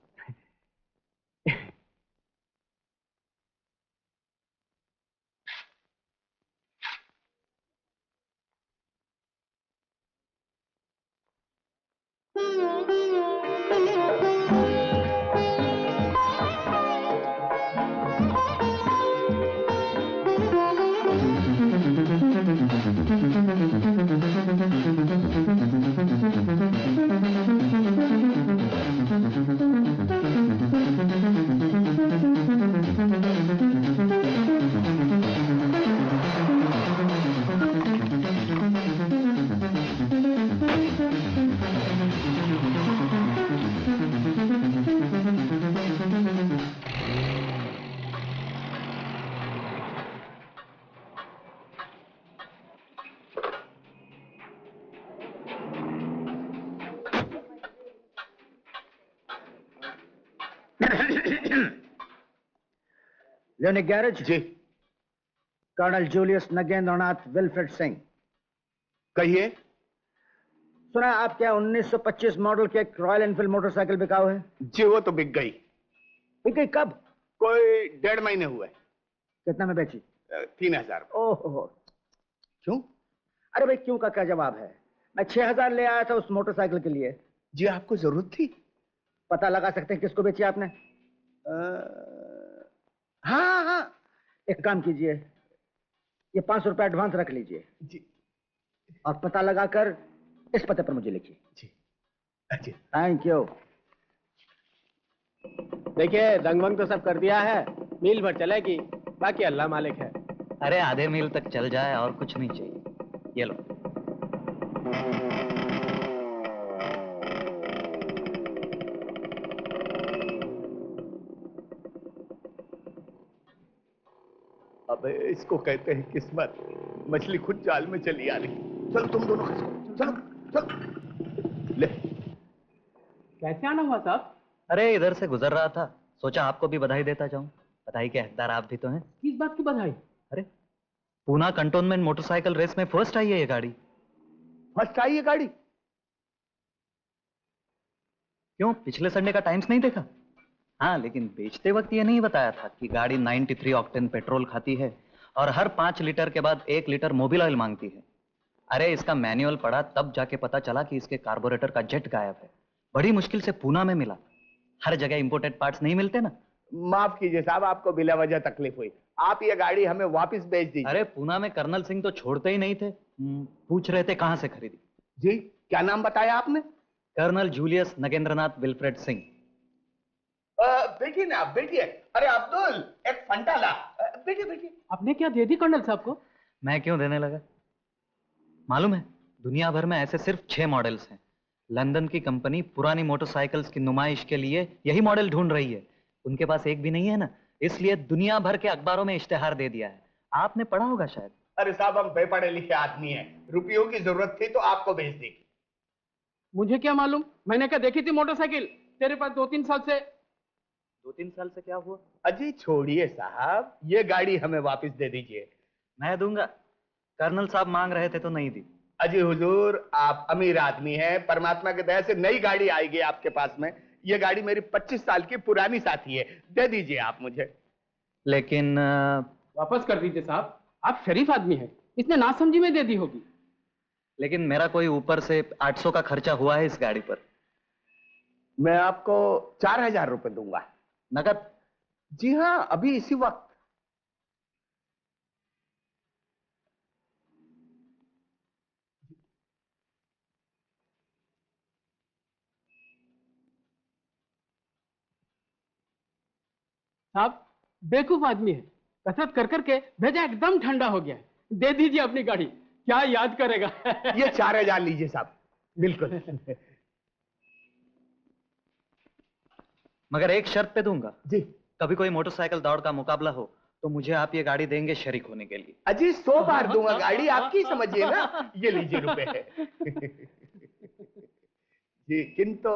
लेनिक गैरेज? जी। Colonel Julius Nagendranath Wilfred Singh. कहिए। सुना है आप क्या 1925 मॉडल के एक रॉयल एनफील्ड मोटरसाइकिल बिकाऊ है? जी वो तो बिक गई। बिक गई कब? कोई 1.5 महीने हुए। कितना में बेची? 3000। ओहो। क्यों? अरे भाई क्यों का क्या जवाब है? मैं 6000 ले आया था उस मोटरसाइकिल के लिए। जी आपको जरूरत थी? पता लगा सकते हैं किसको बेची आपने? हाँ हाँ। एक काम कीजिए, ये 500 रुपए एडवांस रख लीजिए जी, और पता लगाकर इस पते पर मुझे लिखिए। जी अच्छा। Thank you. देखिए दंग तो सब कर दिया है, मील भर चलेगी, बाकी अल्लाह मालिक है। अरे आधे मील तक चल जाए और कुछ नहीं चाहिए। ये लो। अबे इसको कहते हैं किस्मत, मछली खुद जाल में चली आ रही। चलो तुम दोनों खसको, चलो चलो। ले। कैसे आना हुआ साहब? अरे इधर से गुजर रहा था, सोचा आपको भी बधाई देता जाऊं। बधाई के हकदार आप भी तो हैं। किस बात की बधाई? अरे पूना कंटोनमेंट मोटरसाइकिल रेस में फर्स्ट आई है ये गाड़ी। फर्स्ट आई है गाड़ी? क्यों, पिछले संडे का टाइम्स नहीं देखा? हाँ, लेकिन बेचते वक्त ये नहीं बताया था कि गाड़ी 93 ऑक्टेन पेट्रोल खाती है और हर 5 लीटर के बाद 1 लीटर मोबिल ऑयल मांगती है। अरे इसका मैनुअल पढ़ा तब जाके पता चला कि इसके कार्बोरेटर का जेट गायब है। बड़ी मुश्किल से पूना में मिला। हर जगह इंपोर्टेड पार्ट्स नहीं मिलते ना। माफ कीजिए साहब, आपको बिला वजह तकलीफ हुई। आप ये गाड़ी हमें वापस बेच दीजिए। अरे पूना में कर्नल सिंह तो छोड़ते ही नहीं थे, पूछ रहे थे कहां से खरीदी। जी क्या नाम बताया आपने? Colonel Julius Nagendranath Wilfred Singh. बेटिए ना बेटिए। अरे अब्दुल एक फंटा ला। बेटिए बेटिए। आपने क्या दे दी कर्नल साहब को? मैं क्यों देने लगा? मालूम है दुनिया भर में ऐसे सिर्फ 6 मॉडल्स हैं। लंदन की कंपनी पुरानी मोटरसाइकिल्स की नुमाइश के लिए यही मॉडल ढूंढ रही है। उनके पास एक भी नहीं है ना, इसलिए दुनिया भर के अखबारों में इश्तेहार दे दिया है। आपने पढ़ा होगा शायद। अरे साहब हम बेपढ़े लिखे आदमी हैं, रुपयों की जरूरत थी तो आपको भेज दी। मुझे क्या मालूम, मैंने क्या देखी थी मोटरसाइकिल तेरे पास 2-3 साल से। 2-3 साल से क्या हुआ? अजी छोड़िए साहब, ये गाड़ी हमें वापस दे दीजिए। मैं दूंगा, कर्नल साहब मांग रहे थे तो नहीं दी। अजी हुजूर आप अमीर आदमी हैं, परमात्मा के दया से नई गाड़ी आएगी आपके पास में। ये गाड़ी मेरी 25 साल की पुरानी साथी है, दे दीजिए आप मुझे। लेकिन वापस कर दीजिए साहब, आप शरीफ आदमी हैं, इसने नासमझी में दे दी होगी। लेकिन मेरा कोई ऊपर से 800 का खर्चा हुआ है इस गाड़ी पर। मैं आपको 4000 रुपए दूंगा नकद। जी हाँ, अभी इसी वक्त। साहब बेवकूफ आदमी है, कसरत कर करके भेजा एकदम ठंडा हो गया है। दे दीजिए अपनी गाड़ी, क्या याद करेगा। ये 4000 लीजिए साहब, बिल्कुल। मगर एक शर्त पे दूंगा जी। कभी कोई मोटरसाइकिल दौड़ का मुकाबला हो तो मुझे आप ये गाड़ी देंगे शरीक होने के लिए। अजी 100 बार दूंगा गाड़ी, आपकी समझिए ना। ये लीजिए रुपए। जी किंतु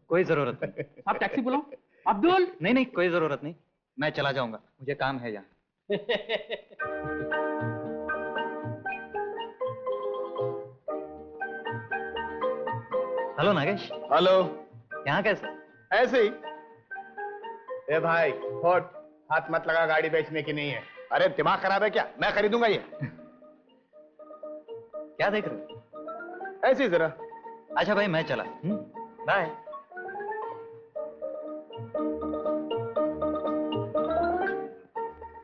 कोई जरूरत नहीं। आप टैक्सी बुलाओ। अब्दुल। नहीं नहीं कोई जरूरत नहीं, मैं चला जाऊंगा, मुझे काम है यहाँ। हेलो नागेश। हेलो। यहाँ कैसे? ऐसे ही। ए भाई होट, हाथ मत लगा, गाड़ी बेचने की नहीं है। अरे दिमाग खराब है क्या? मैं खरीदूंगा ये। क्या देख रहे हो? ऐसे ही जरा। अच्छा भाई मैं चला, बाय।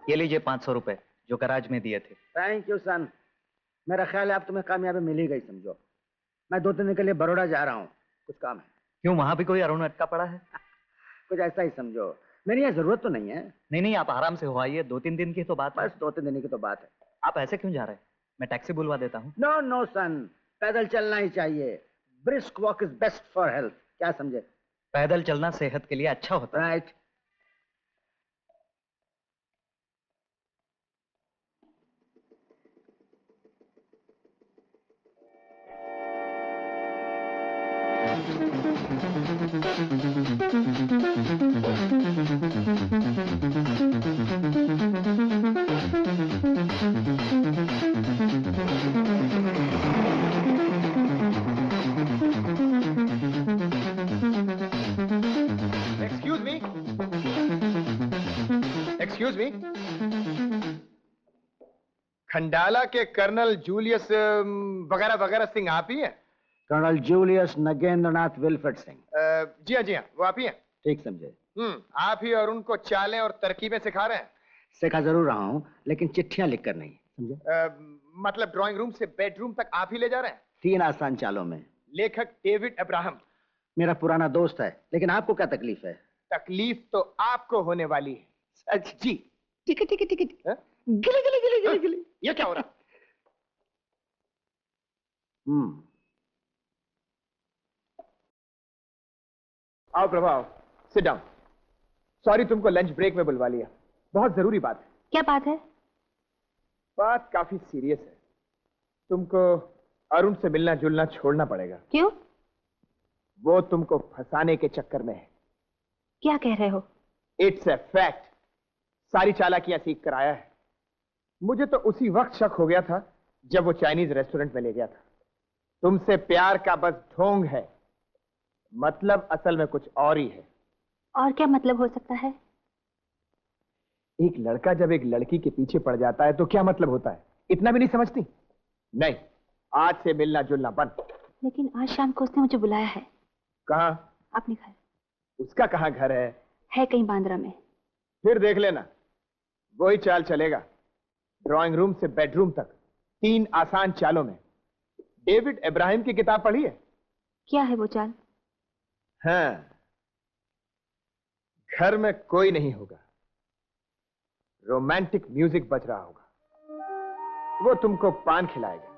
ये लीजिए 500 रुपए जो गराज में दिए थे। थैंक यू सन। मेरा ख्याल है अब तुम्हें कामयाबी मिल ही गई समझो। मैं 2 दिन के लिए बड़ौदा जा रहा हूँ, कुछ काम है। क्यों, वहां भी कोई अरुण अटका पड़ा है? कुछ ऐसा ही समझो, मेरी यहाँ जरूरत तो नहीं है। नहीं नहीं आप आराम से हो आइए, 2-3 दिन की तो बात है। बस 2-3 दिन की तो बात है। आप ऐसे क्यों जा रहे हैं? मैं टैक्सी बुलवा देता हूँ। नो नो सन, पैदल चलना ही चाहिए। Brisk walk is best for health, क्या समझे? पैदल चलना सेहत के लिए अच्छा होता है। राइट। एक्सक्यूज मी, खंडाला के कर्नल जूलियस वगैरह वगैरह सिंह आप ही हैं? Colonel Julius Nagendranath Wilfred Singh. जी हाँ, वो आप ही हैं? ठीक समझे। आप ही और उनको चालें और तरकीबें सिखा रहे हैं? सिखा जरूर रहा हूँ, लेकिन चिट्ठियां लिखकर नहीं, समझे? मतलब ड्राइंग रूम से बेडरूम तक आप ही ले जा रहे हैं? 3 आसान चालों में। लेखक डेविड अब्राहम मेरा पुराना दोस्त है, लेकिन आपको क्या तकलीफ है? तकलीफ तो आपको होने वाली है। सच जी। ठीक है ठीक है ठीक है। गिले गिले गिले गिले गिले। ये क्या हो रहा? आओ प्रभाव, सिट डाउन। सॉरी तुमको लंच ब्रेक में बुलवा लिया, बहुत जरूरी बात है। क्या बात है? बात काफी सीरियस है। तुमको अरुण से मिलना जुलना छोड़ना पड़ेगा। क्यों? वो तुमको फंसाने के चक्कर में है। क्या कह रहे हो? It's a fact. सारी चालाकियां सीख कर आया है। मुझे तो उसी वक्त शक हो गया था जब वो चाइनीज रेस्टोरेंट में ले गया था। तुमसे प्यार का बस ढोंग है, मतलब असल में कुछ और ही है। और क्या मतलब हो सकता है? एक लड़का जब एक लड़की के पीछे पड़ जाता है तो क्या मतलब होता है, इतना भी नहीं समझती? नहीं, आज से मिलना जुलना बंद। लेकिन आज शाम को उसने मुझे बुलाया है। कहाँ? अपने घर। उसका कहाँ घर है? है कहीं बांद्रा में। फिर देख लेना, वही चाल चलेगा। ड्राइंग रूम से बेडरूम तक 3 आसान चालों में। डेविड इब्राहिम की किताब पढ़ी है? क्या है वो चाल? हाँ, घर में कोई नहीं होगा, रोमांटिक म्यूजिक बज रहा होगा। वो तुमको पान खिलाएगा,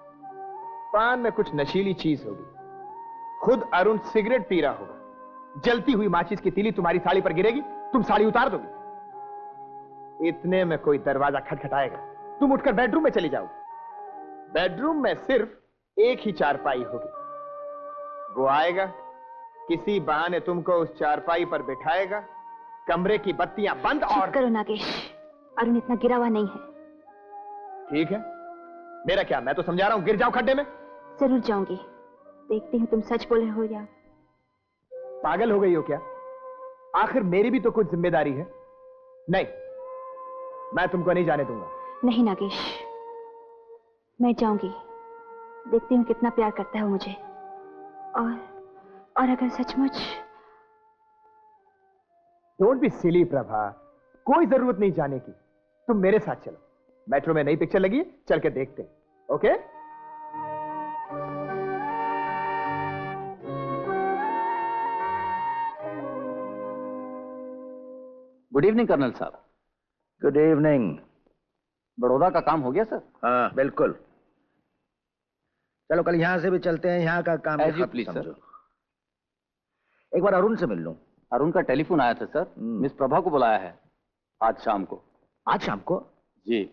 पान में कुछ नशीली चीज होगी। खुद अरुण सिगरेट पी रहा होगा, जलती हुई माचिस की तीली तुम्हारी साड़ी पर गिरेगी, तुम साड़ी उतार दोगी। इतने में कोई दरवाजा खटखटाएगा, तुम उठकर बेडरूम में चली जाओगी। बेडरूम में सिर्फ एक ही चारपाई होगी। वो आएगा, किसी बहाने तुमको उस चारपाई पर बिठाएगा, कमरे की बत्तियां बंद और... चुप करो नागेश, अरुण इतना गिरा हुआ नहीं है। ठीक है, मेरा क्या, मैं तो समझा रहा हूं गिर जाओ खड्डे में। जरूर जाऊंगी, देखती हूँ तुम सच बोल रहे हो या... पागल हो गई हो क्या? आखिर मेरी भी तो कुछ जिम्मेदारी है। नहीं, मैं तुमको नहीं जाने दूंगा। नहीं नागेश, मैं जाऊंगी, देखती हूँ कितना प्यार करता है वो मुझे। और अगर सचमुच... डोंट बी सिली प्रभा, कोई जरूरत नहीं जाने की। तुम मेरे साथ चलो, मेट्रो में नई पिक्चर लगी है, चल के देखते हैं। ओके? गुड इवनिंग कर्नल साहब। Good evening. बड़ौदा का काम हो गया सर? हाँ बिल्कुल। चलो कल यहाँ से भी चलते हैं, यहाँ का काम As you खत्म please, समझो। एक बार अरुण से मिल लूं। अरुण का टेलीफोन आया था सर, मिस प्रभा को बुलाया है आज शाम को। आज शाम को? जी।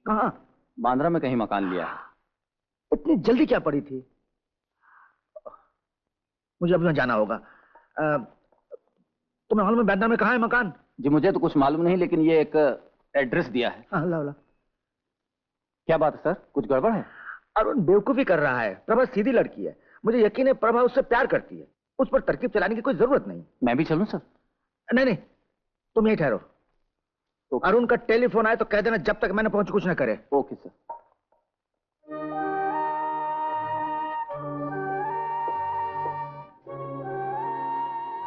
कहाँ? बांद्रा में कहीं मकान लिया है। इतनी जल्दी क्या पड़ी थी? मुझे अभी वहाँ जाना होगा। तुम्हें मालूम है बांद्रा में कहाँ है मकान? जी मुझे तो कुछ मालूम नहीं, लेकिन ये एक एड्रेस दिया है। हाँ ला ला। क्या बात है सर, कुछ गड़बड़ है? अरुण बेवकूफी कर रहा है। प्रभा सीधी लड़की है, मुझे यकीन है प्रभा उससे प्यार करती है। उस पर तरकीब चलाने की कोई जरूरत नहीं। मैं भी चलूं सर? नहीं नहीं, तुम यहीं ठहरो। अरुण का टेलीफोन आए तो कह देना जब तक मैंने पहुंच कुछ न करे। Okay sir.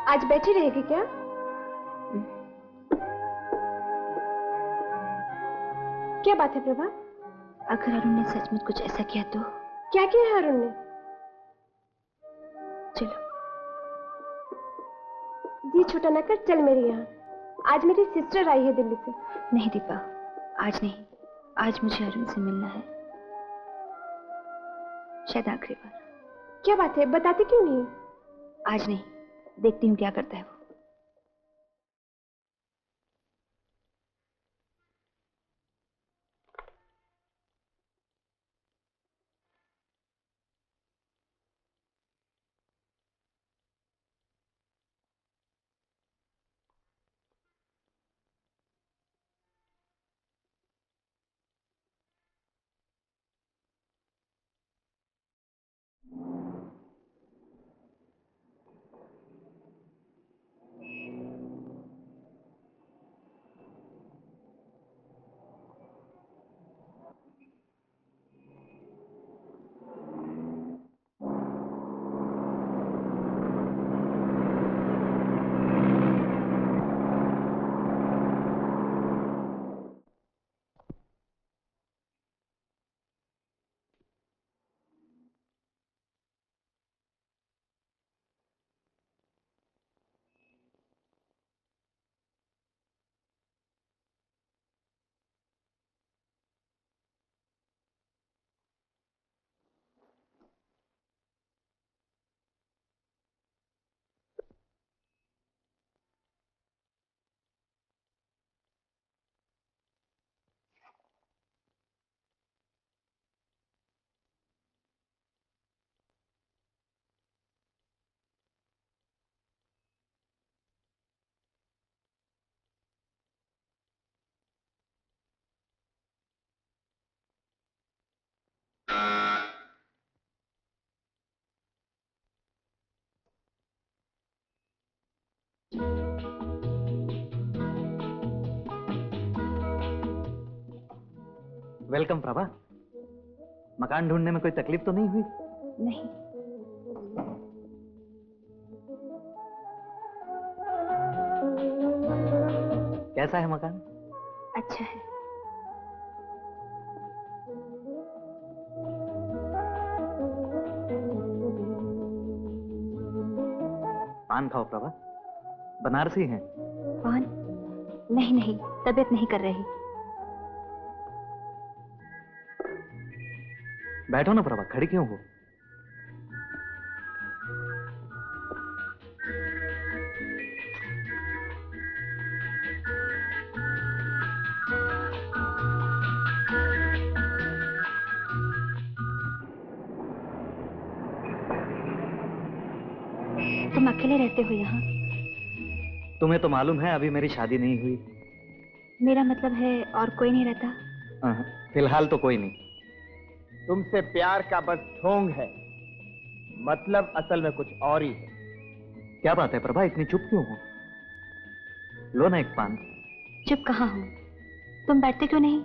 आज बैठी रहेगी क्या? क्या बात है प्रभा? अगर अरुण ने सचमुच कुछ ऐसा किया तो? क्या किया है अरुण ने? चलो। जी छोटा न कर, चल मेरे यहाँ। आज मेरी सिस्टर आई है दिल्ली से। नहीं दीपा, आज नहीं। आज मुझे अरुण से मिलना है, शायद आखिरी बार। क्या बात है, बताती क्यों नहीं? आज नहीं, देखती हूँ क्या करता है वो। वेलकम प्रभा। मकान ढूंढने में कोई तकलीफ तो नहीं हुई? नहीं। कैसा है मकान? अच्छा है। पान खाओ प्रभा, बनारसी है। पान? नहीं नहीं, तबीयत नहीं कर रही। बैठो ना प्रभा, खड़ी क्यों हो? तुम अकेले रहते हो यहाँ? तुम्हें तो मालूम है अभी मेरी शादी नहीं हुई। मेरा मतलब है और कोई नहीं रहता? फिलहाल तो कोई नहीं। तुमसे प्यार का बस ढोंग है, मतलब असल में कुछ और ही है। क्या बात है प्रभा, इतनी चुप क्यों हो? लो ना एक पान। चुप कहाँ हूँ, तुम बैठते क्यों नहीं?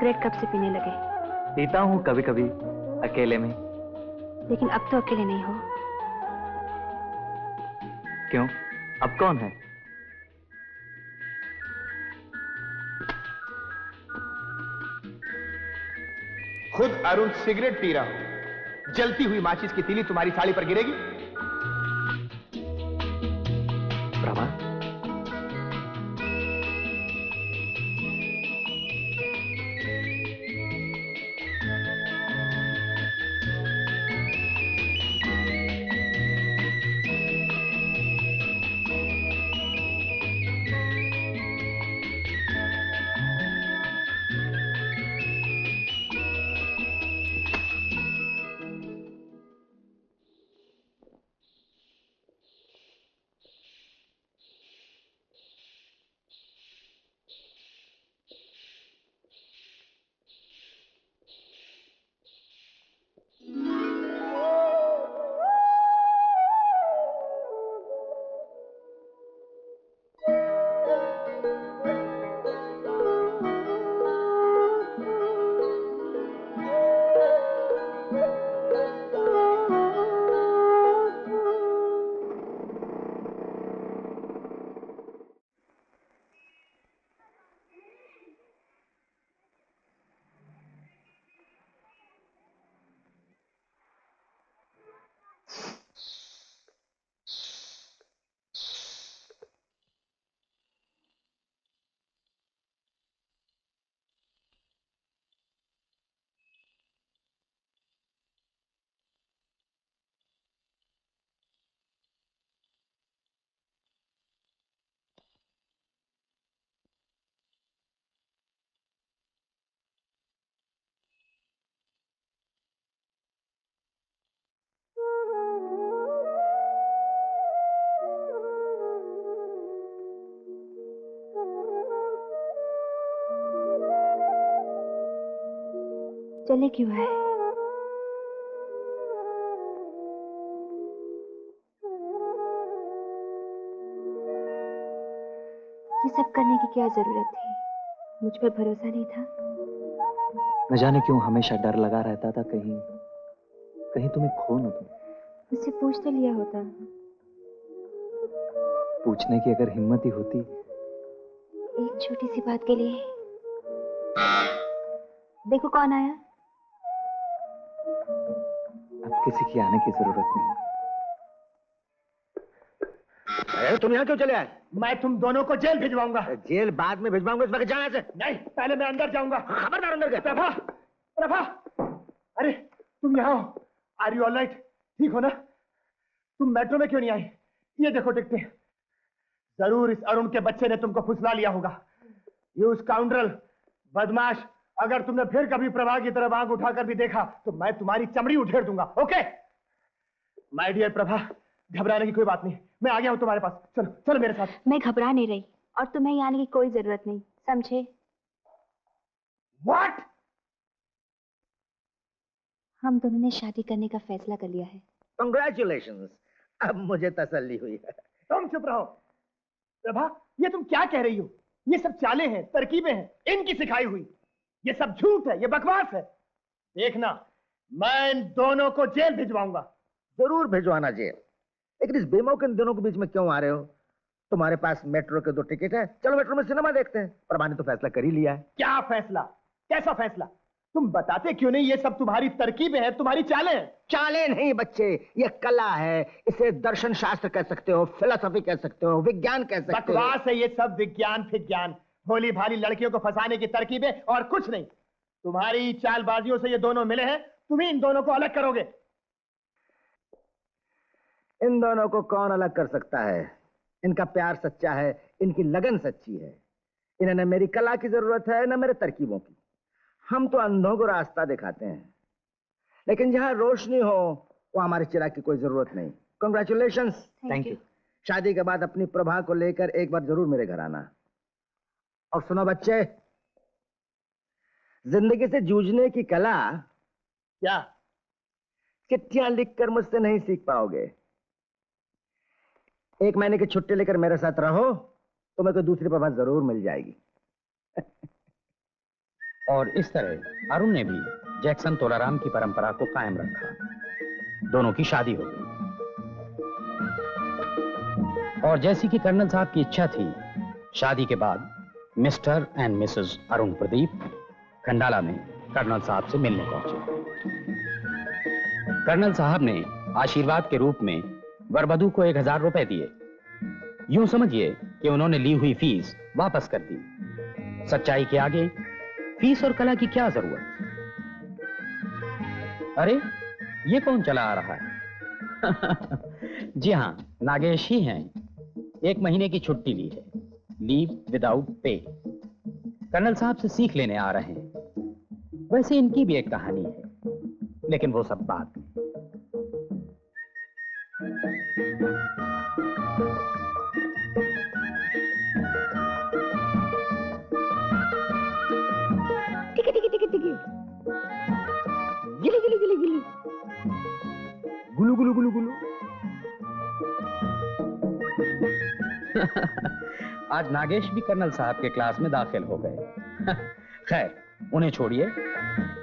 सिगरेट कब से पीने लगे? पीता हूँ कभी कभी अकेले में। लेकिन अब तो अकेले नहीं हो। क्यों? अब कौन है? खुद अरुण सिगरेट पी रहा हूं। जलती हुई माचिस की तीली तुम्हारी साड़ी पर गिरेगी? प्रभा, चले क्यों है? ये सब करने की क्या जरूरत थी? मुझ पर भरोसा नहीं था? न जाने क्यों हमेशा डर लगा रहता था, कहीं कहीं तुम्हें खो न दूं। मुझसे पूछ तो लिया होता। पूछने की अगर हिम्मत ही होती। एक छोटी सी बात के लिए। देखो कौन आया। अब किसी की आने की जरूरत नहीं। अरे तुम यहाँ क्यों चले आए? मैं तुम दोनों को जेल भिजवाऊंगा। जेल बाद में भिजवाऊंगा, इस वक्त जाना से। नहीं, पहले मैं अंदर जाऊंगा। खबरदार अंदर गए। प्रभा, प्रभा, अरे तुम यहाँ हो। Are you all right? ठीक हो ना? तुम मेट्रो में क्यों नहीं आई? ये देखो टिकटें। जरूर इस अरुण के बच्चे ने तुमको फुसला लिया होगा। ये स्काउंड्रल, बदमाश, अगर तुमने फिर कभी प्रभा की तरफ आंख उठाकर भी देखा तो मैं तुम्हारी चमड़ी उधेड़ दूंगा। ओके माय डियर प्रभा, घबराने की कोई बात नहीं, मैं आ गया हूं तुम्हारे पास। चलो चलो मेरे साथ। मैं घबरा नहीं रही और तुम्हें यहाँ आने की कोई जरूरत नहीं, समझे? व्हाट? हम दोनों ने शादी करने का फैसला कर लिया है। कंग्रेचुलेशंस, अब मुझे तसल्ली हुई है। तुम चुप रहो। प्रभा, ये तुम क्या कह रही हो? ये सब चालें हैं, तरकीबें हैं, इनकी सिखाई हुई। ये सब झूठ है, ये बकवास है। देखना, मैं इन दोनों को जेल भिजवाऊंगा। जरूर भिजवाना जेल, लेकिन इस बेमौके इन दोनों के बीच में क्यों आ रहे हो? तुम्हारे पास मेट्रो के 2 टिकट है, चलो मेट्रो में सिनेमा देखते हैं। प्रभा ने तो फैसला कर ही लिया है। क्या फैसला? कैसा फैसला? तुम बताते क्यों नहीं? ये सब तुम्हारी तरकीबें हैं, तुम्हारी चालें हैं। चालें नहीं बच्चे, ये कला है। इसे दर्शन शास्त्र कह सकते हो, फिलोसफी कह सकते हो, विज्ञान कह सकते हो। बकवास है ये सब, विज्ञान फिज्ञान, भोली भाली लड़कियों को फंसाने की तरकीबें और कुछ नहीं। तुम्हारी चालबाजियों से ये दोनों मिले हैं, तुम ही इन दोनों को अलग करोगे। इन दोनों को कौन अलग कर सकता है? इनका प्यार सच्चा है, इनकी लगन सच्ची है। इन्हें न मेरी कला की जरूरत है न मेरे तरकीबों की। हम तो अंधों को रास्ता दिखाते हैं, लेकिन जहां रोशनी हो वो हमारे चिराग की कोई जरूरत नहीं। कंग्रेचुलेशंस। Thank you. शादी के बाद अपनी प्रभा को लेकर एक बार जरूर मेरे घर आना। और सुनो बच्चे, जिंदगी से जूझने की कला क्या चिट्ठियां लिखकर मुझसे नहीं सीख पाओगे। 1 महीने की छुट्टी लेकर मेरे साथ रहो, तुम्हें कोई दूसरी प्रभा जरूर मिल जाएगी। और इस तरह अरुण ने भी जैक्सन तोलाराम की परंपरा को कायम रखा। दोनों की शादी हो गई और जैसी कि कर्नल साहब की इच्छा थी, शादी के बाद mister and Mrs Arun Pradeep Khandala में कर्नल साहब से मिलने पहुंचे। कर्नल साहब ने आशीर्वाद के रूप में वरवधू को 1000 रुपए दिए। यूं समझिए कि उन्होंने ली हुई फीस वापस कर दी। सच्चाई के आगे फीस और कला की क्या जरूरत? अरे ये कौन चला आ रहा है? जी हां, नागेश ही हैं। 1 महीने की छुट्टी ली है, लीव विदाउट पे। कर्नल साहब से सीख लेने आ रहे हैं। वैसे इनकी भी एक कहानी है, लेकिन वो सब बात में। टिकी टिकी टिकी टिकी गिली गिली गिली गिली गुलू गुलू गुलू गुलू। आज नागेश भी कर्नल साहब के क्लास में दाखिल हो गए। खैर, उन्हें छोड़िए।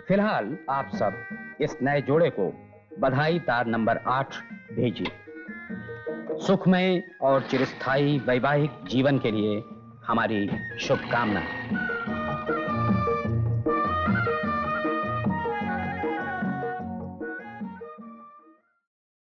फिलहाल आप सब इस नए जोड़े को बधाई तार नंबर 8 भेजिए। सुखमय और चिरस्थायी वैवाहिक जीवन के लिए हमारी शुभकामनाएं।